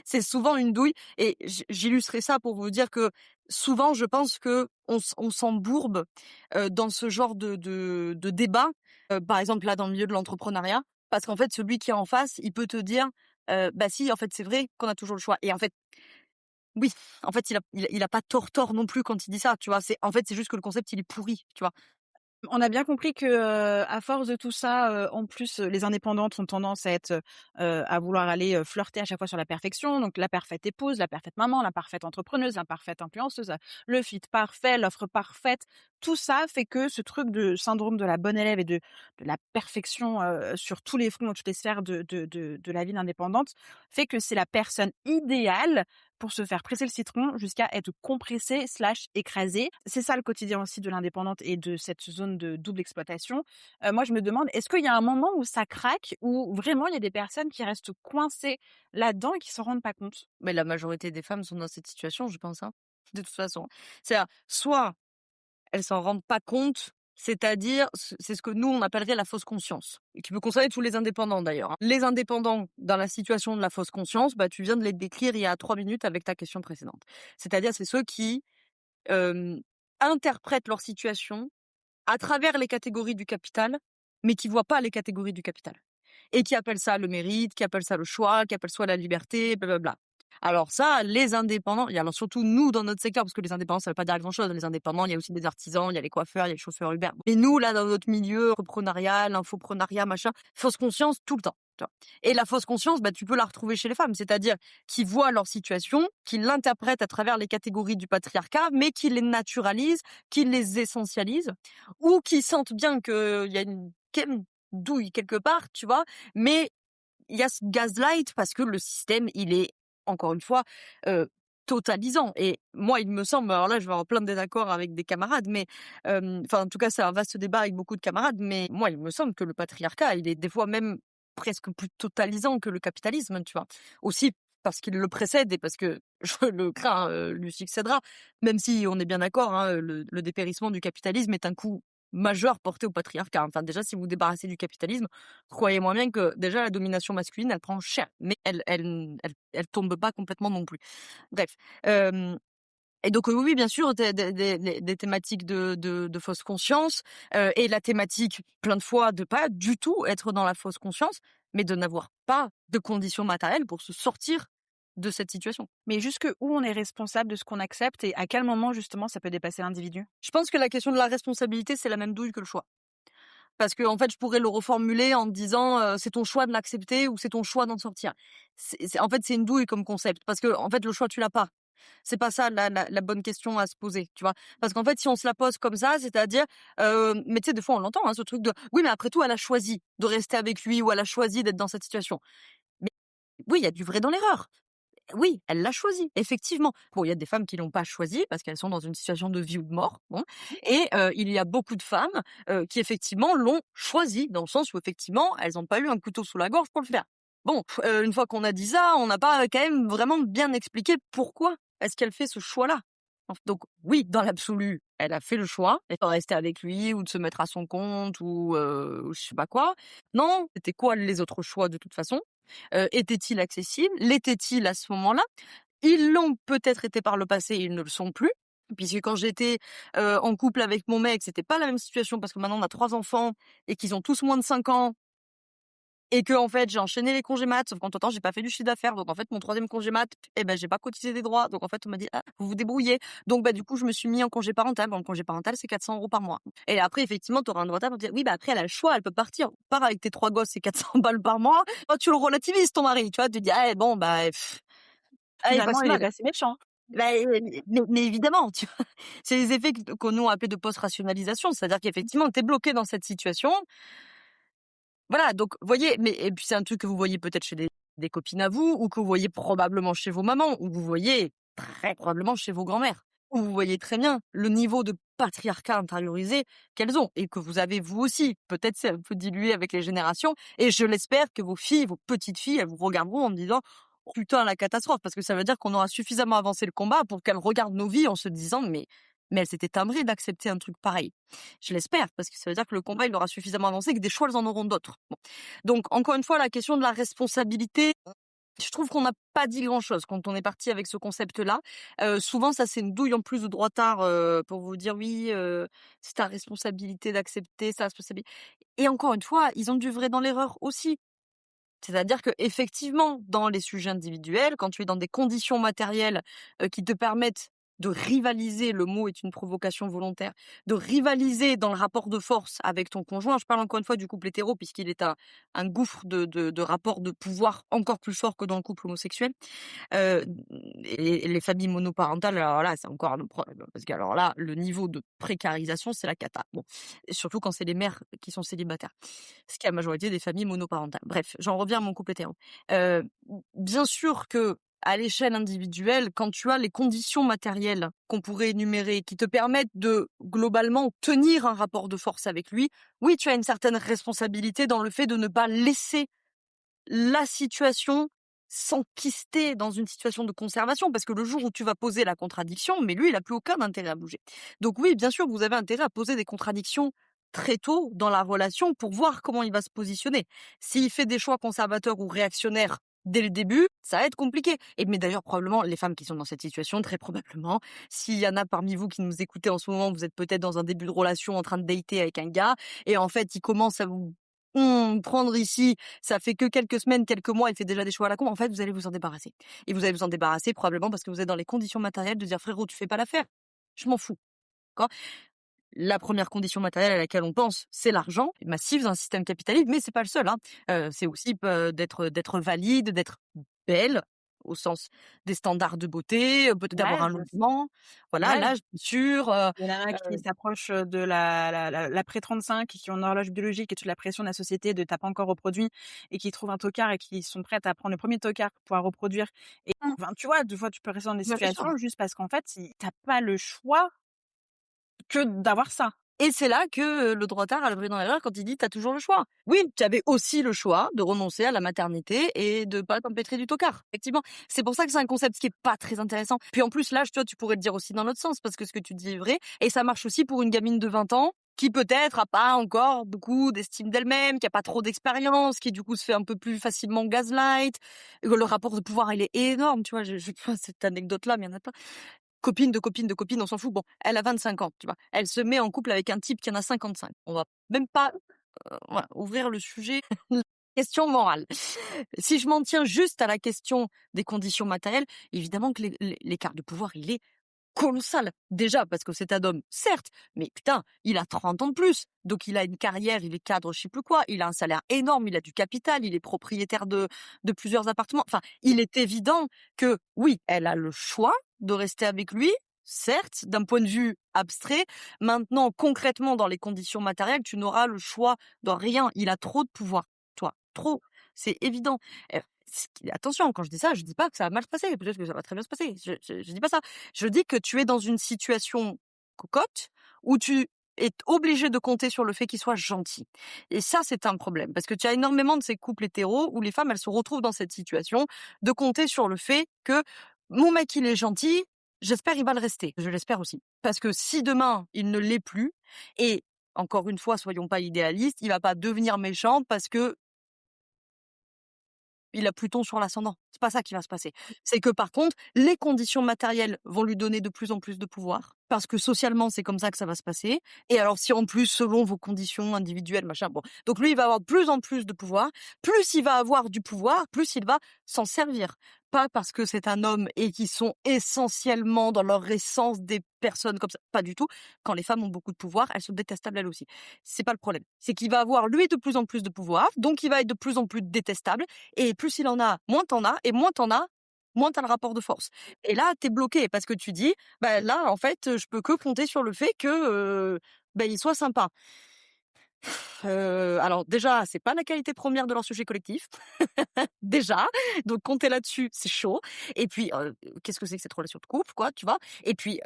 c'est souvent une douille. Et j'illustrerai ça pour vous dire que souvent, je pense que on s'embourbe dans ce genre de débat. Par exemple, là, dans le milieu de l'entrepreneuriat, parce qu'en fait, celui qui est en face, il peut te dire, bah si, en fait, c'est vrai qu'on a toujours le choix. Et en fait, oui, en fait, il a pas tort non plus quand il dit ça, tu vois. En fait, c'est juste que le concept, il est pourri, tu vois. On a bien compris que, à force de tout ça, en plus, les indépendantes ont tendance à être, à vouloir aller, flirter à chaque fois sur la perfection. Donc la parfaite épouse, la parfaite maman, la parfaite entrepreneuse, la parfaite influenceuse, le fit parfait, l'offre parfaite. Tout ça fait que ce truc de syndrome de la bonne élève et de la perfection, sur tous les fronts, dans toutes les sphères de la vie d'indépendante, fait que c'est la personne idéale pour se faire presser le citron jusqu'à être compressée/écrasée. C'est ça le quotidien aussi de l'indépendante et de cette zone de double exploitation. Moi, je me demande, est-ce qu'il y a un moment où ça craque, où vraiment il y a des personnes qui restent coincées là-dedans et qui s'en rendent pas compte? Mais la majorité des femmes sont dans cette situation, je pense, hein, de toute façon. C'est-à-dire, soit elles s'en rendent pas compte, c'est-à-dire, c'est ce que nous, on appellerait la fausse conscience, et qui peut concerner tous les indépendants d'ailleurs, hein. Les indépendants dans la situation de la fausse conscience, bah, tu viens de les décrire il y a 3 minutes avec ta question précédente. C'est-à-dire, c'est ceux qui interprètent leur situation à travers les catégories du capital, mais qui voient pas les catégories du capital. Et qui appellent ça le mérite, qui appellent ça le choix, qui appellent ça la liberté, blablabla. Alors ça, les indépendants, et alors surtout nous dans notre secteur, parce que les indépendants, ça veut pas dire grand-chose. Les indépendants, il y a aussi des artisans, il y a les coiffeurs, il y a les chauffeurs Uber. Et nous, là, dans notre milieu, entrepreneurial, infoprenariat, machin, fausse conscience tout le temps. Tu vois. Et la fausse conscience, bah, tu peux la retrouver chez les femmes, c'est-à-dire qui voient leur situation, qui l'interprètent à travers les catégories du patriarcat, mais qui les naturalisent, qui les essentialisent, ou qui sentent bien qu'il y a une douille quelque part, tu vois, mais il y a ce gaslight parce que le système, il est, encore une fois, totalisant. Et moi, il me semble, alors là, je vais avoir plein de désaccords avec des camarades, mais enfin, en tout cas, c'est un vaste débat avec beaucoup de camarades, mais moi, il me semble que le patriarcat, il est des fois même presque plus totalisant que le capitalisme, tu vois. Aussi parce qu'il le précède et parce que je le crains, lui succédera, même si on est bien d'accord, hein, le dépérissement du capitalisme est un coup majeur porté au patriarcat. Enfin, déjà, si vous vous débarrassez du capitalisme, croyez-moi bien que déjà la domination masculine, elle prend cher, mais elle tombe pas complètement non plus. Bref. Et donc oui, bien sûr, des thématiques de fausse conscience, et la thématique, plein de fois, de pas du tout être dans la fausse conscience, mais de n'avoir pas de conditions matérielles pour se sortir de cette situation. Mais jusque où on est responsable de ce qu'on accepte et à quel moment justement ça peut dépasser l'individu? Je pense que la question de la responsabilité, c'est la même douille que le choix. Parce que en fait, je pourrais le reformuler en disant, «C'est ton choix de l'accepter ou c'est ton choix d'en sortir». En fait, c'est une douille comme concept parce que en fait, le choix, tu l'as pas. C'est pas ça la bonne question à se poser, tu vois? Parce qu'en fait, si on se la pose comme ça, c'est-à-dire, mais tu sais, des fois, on l'entend, hein, ce truc de: «Oui, mais après tout, elle a choisi de rester avec lui ou elle a choisi d'être dans cette situation». Mais oui, il y a du vrai dans l'erreur. Oui, elle l'a choisi, effectivement. Bon, il y a des femmes qui l'ont pas choisi parce qu'elles sont dans une situation de vie ou de mort, bon et il y a beaucoup de femmes, qui effectivement l'ont choisi, dans le sens où effectivement, elles ont pas eu un couteau sous la gorge pour le faire. Bon, une fois qu'on a dit ça, on n'a pas, quand même vraiment bien expliqué pourquoi est-ce qu'elle fait ce choix-là. Donc oui, dans l'absolu, elle a fait le choix de rester avec lui ou de se mettre à son compte ou je sais pas quoi. Non, c'était quoi les autres choix de toute façon? Étaient-ils accessibles? L'étaient-ils à ce moment-là? Ils l'ont peut-être été par le passé, ils ne le sont plus. Puisque quand j'étais, en couple avec mon mec, c'était pas la même situation parce que maintenant on a 3 enfants et qu'ils ont tous moins de 5 ans et que en fait, j'ai enchaîné les congés mat, sauf qu'entre temps, j'ai pas fait du chiffre d'affaires. Donc en fait, mon 3e congé mat, eh ben, j'ai pas cotisé des droits. Donc en fait, on m'a dit: «Ah, vous vous débrouillez». Donc bah, du coup, je me suis mis en congé parental. Bon, le congé parental, c'est 400 € par mois. Et après, effectivement, tu auras un droit pour dire: «Oui, bah, après, elle a le choix, elle peut partir. Pars avec tes 3 gosses, c'est 400 balles par mois». Oh, tu le relativises ton mari, tu vois? Tu te dis: «Ah bon, bah, allez, pas Finalement, si il est mal». pas si méchant. Bah, mais évidemment, tu vois? C'est les effets que nous on appelait de post-rationalisation. C'est-à-dire qu'effectivement, tu es bloqué dans cette situation. Voilà, donc voyez, mais et puis c'est un truc que vous voyez peut-être chez des copines à vous ou que vous voyez probablement chez vos mamans ou que vous voyez très probablement chez vos grands-mères. Où vous voyez très bien le niveau de patriarcat intériorisé qu'elles ont et que vous avez vous aussi. Peut-être c'est un peu dilué avec les générations et je l'espère que vos filles, vos petites filles, elles vous regarderont en me disant: «Oh putain la catastrophe», parce que ça veut dire qu'on aura suffisamment avancé le combat pour qu'elles regardent nos vies en se disant: «Mais elles étaient timbrées d'accepter un truc pareil». Je l'espère, parce que ça veut dire que le combat, il aura suffisamment avancé, que des choix, elles en auront d'autres. Bon. Donc, encore une fois, la question de la responsabilité, je trouve qu'on n'a pas dit grand-chose quand on est parti avec ce concept-là. Souvent, ça, c'est une douille en plus de droitard pour vous dire oui, c'est ta responsabilité d'accepter, c'est ta responsabilité. Et encore une fois, ils ont du vrai dans l'erreur aussi. C'est-à-dire que effectivement, dans les sujets individuels, quand tu es dans des conditions matérielles, qui te permettent de rivaliser, le mot est une provocation volontaire, de rivaliser dans le rapport de force avec ton conjoint. Je parle encore une fois du couple hétéro puisqu'il est un gouffre de rapports de pouvoir encore plus fort que dans le couple homosexuel. Heu, et les familles monoparentales, alors là, c'est encore un autre problème, parce que alors là, le niveau de précarisation, c'est la cata. Bon, et surtout quand c'est les mères qui sont célibataires, ce qui est la majorité des familles monoparentales. Bref, j'en reviens à mon couple hétéro. Heu, bien sûr que à l'échelle individuelle, quand tu as les conditions matérielles qu'on pourrait énumérer, qui te permettent de, globalement, tenir un rapport de force avec lui, oui, tu as une certaine responsabilité dans le fait de ne pas laisser la situation s'enquister dans une situation de conservation, parce que le jour où tu vas poser la contradiction, mais lui, il a plus aucun intérêt à bouger. Donc oui, bien sûr, vous avez intérêt à poser des contradictions très tôt dans la relation pour voir comment il va se positionner. S'il fait des choix conservateurs ou réactionnaires dès le début, ça va être compliqué. Et mais d'ailleurs, probablement, les femmes qui sont dans cette situation, très probablement, s'il y en a parmi vous qui nous écoutez en ce moment, vous êtes peut-être dans un début de relation en train de dater avec un gars, et en fait, il commence à vous prendre ici, ça fait que quelques semaines, quelques mois, il fait déjà des choix à la con. En fait, vous allez vous en débarrasser. Et vous allez vous en débarrasser probablement parce que vous êtes dans les conditions matérielles de dire: «Frérot, tu fais pas l'affaire. Je m'en fous». D'accord? La première condition matérielle à laquelle on pense, c'est l'argent, massif dans un système capitaliste, mais c'est pas le seul, hein. C'est aussi d'être valide, d'être belle, au sens des standards de beauté, peut-être d'avoir un L'âge aussi. logement, voilà, L'âge. l'âge, bien sûr, Il y en a qui s'approchent de l'après 35 et qui ont une horloge biologique et toute la pression de la société de «tu pas encore reproduit» et qui trouvent un tocard et qui sont prêtes à prendre le premier tocard pour pouvoir reproduire et enfin, tu vois, des fois, tu peux rester dans des bien sûr. situations juste parce qu'en fait, tu pas le choix que d'avoir ça. Et c'est là que, le droitard a le vrai dans l'erreur quand il dit: «Tu as toujours le choix». Oui, tu avais aussi le choix de renoncer à la maternité et de pas t'empêtrer du tocard. Effectivement, c'est pour ça que c'est un concept qui est pas très intéressant. Puis en plus, l'âge, tu vois, tu pourrais le dire aussi dans l'autre sens parce que ce que tu dis est vrai et ça marche aussi pour une gamine de 20 ans qui peut-être a pas encore beaucoup d'estime d'elle-même, qui a pas trop d'expérience, qui du coup se fait un peu plus facilement gaslight. Le rapport de pouvoir, il est énorme, tu vois? Je cette anecdote-là, mais il y en a plein. Copine, on s'en fout. Bon, elle a 25 ans, tu vois. Elle se met en couple avec un type qui en a 55. On va même pas, voilà, ouvrir le sujet. question morale. Si je m'en tiens juste à la question des conditions matérielles, évidemment que l'écart de pouvoir, il est colossal. Déjà, parce que c'est un homme, certes, mais putain, il a 30 ans de plus. Donc, il a une carrière, il est cadre, je sais plus quoi, il a un salaire énorme, il a du capital, il est propriétaire de plusieurs appartements. Enfin, il est évident que, oui, elle a le choix de rester avec lui, certes, d'un point de vue abstrait. Maintenant, concrètement, dans les conditions matérielles, tu n'auras le choix de rien. Il a trop de pouvoir, toi. Trop. C'est évident. Attention, quand je dis ça, je dis pas que ça va mal se passer. Peut-être que ça va très bien se passer. Je dis pas ça. Je dis que tu es dans une situation cocotte où tu es obligé de compter sur le fait qu'il soit gentil. Et ça, c'est un problème. Parce que tu as énormément de ces couples hétéros où les femmes, elles se retrouvent dans cette situation de compter sur le fait que mon mec, il est gentil, j'espère il va le rester. Je l'espère aussi. Parce que si demain, il ne l'est plus, et encore une fois, soyons pas idéalistes, il va pas devenir méchant parce que il a Pluton sur l'ascendant. C'est pas ça qui va se passer. C'est que par contre, les conditions matérielles vont lui donner de plus en plus de pouvoir. Parce que socialement, c'est comme ça que ça va se passer. Et alors, si en plus, selon vos conditions individuelles, machin, bon. Donc lui, il va avoir de plus en plus de pouvoir. Plus il va avoir du pouvoir, plus il va s'en servir. Pas parce que c'est un homme et qu'ils sont essentiellement dans leur essence des personnes comme ça. Pas du tout. Quand les femmes ont beaucoup de pouvoir, elles sont détestables elles aussi. C'est pas le problème. C'est qu'il va avoir lui de plus en plus de pouvoir. Donc il va être de plus en plus détestable. Et plus il en a, moins t'en as. Et moins t'en as, moins t'as le rapport de force. Et là, t'es bloqué parce que tu dis, bah là, en fait, je peux que compter sur le fait que il soit sympa. Alors déjà, c'est pas la qualité première de leur sujet collectif. Déjà, donc compter là-dessus, c'est chaud. Et puis, qu'est-ce que c'est que cette relation de couple, quoi, tu vois? Et puis,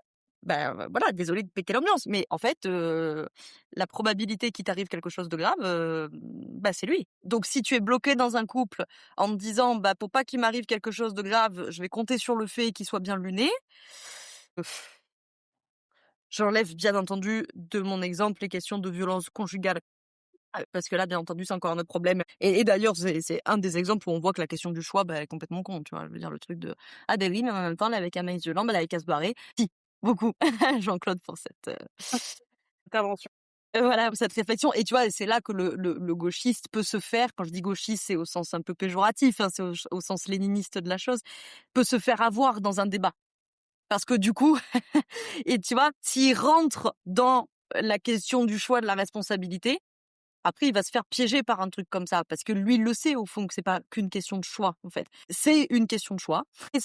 voilà, désolée de péter l'ambiance, mais en fait, la probabilité qu'il t'arrive quelque chose de grave, c'est lui. Donc si tu es bloqué dans un couple en te disant: «Pour pas qu'il m'arrive quelque chose de grave, je vais compter sur le fait qu'il soit bien luné», heu, j'enlève bien entendu de mon exemple les questions de violence conjugale. Parce que là, bien entendu, c'est encore un autre problème. Et d'ailleurs, c'est un des exemples où on voit que la question du choix, est complètement con, tu vois? Je veux dire, le truc de: «Ah ben oui, mais en même temps, là, avec un maïs violent, elle avait qu'à se barrer». Si, beaucoup. Jean-Claude pour cette, Intervention. voilà, cette réflexion. Et tu vois, c'est là que le gauchiste peut se faire, quand je dis gauchiste, c'est au sens un peu péjoratif, hein, c'est au sens léniniste de la chose, peut se faire avoir dans un débat. Parce que du coup et tu vois, s'il rentre dans la question du choix, de la responsabilité, après, il va se faire piéger par un truc comme ça, parce que lui, il le sait au fond que c'est pas qu'une question de choix, en fait. C'est une question de choix. Et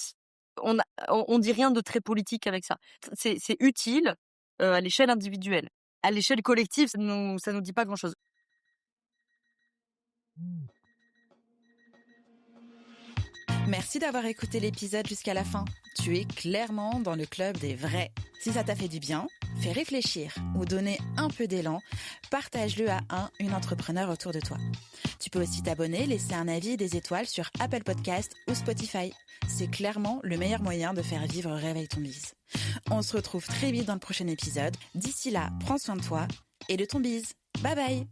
on dit rien de très politique avec ça. C'est utile à l'échelle individuelle. À l'échelle collective, ça nous dit pas grand-chose. Merci d'avoir écouté l'épisode jusqu'à la fin. Tu es clairement dans le club des vrais. Si ça t'a fait du bien, fait réfléchir ou donner un peu d'élan, partage-le à une entrepreneur autour de toi. Tu peux aussi t'abonner, laisser un avis et des étoiles sur Apple Podcast ou Spotify. C'est clairement le meilleur moyen de faire vivre Réveille ton bise. On se retrouve très vite dans le prochain épisode. D'ici là, prends soin de toi et de ton bise. Bye bye!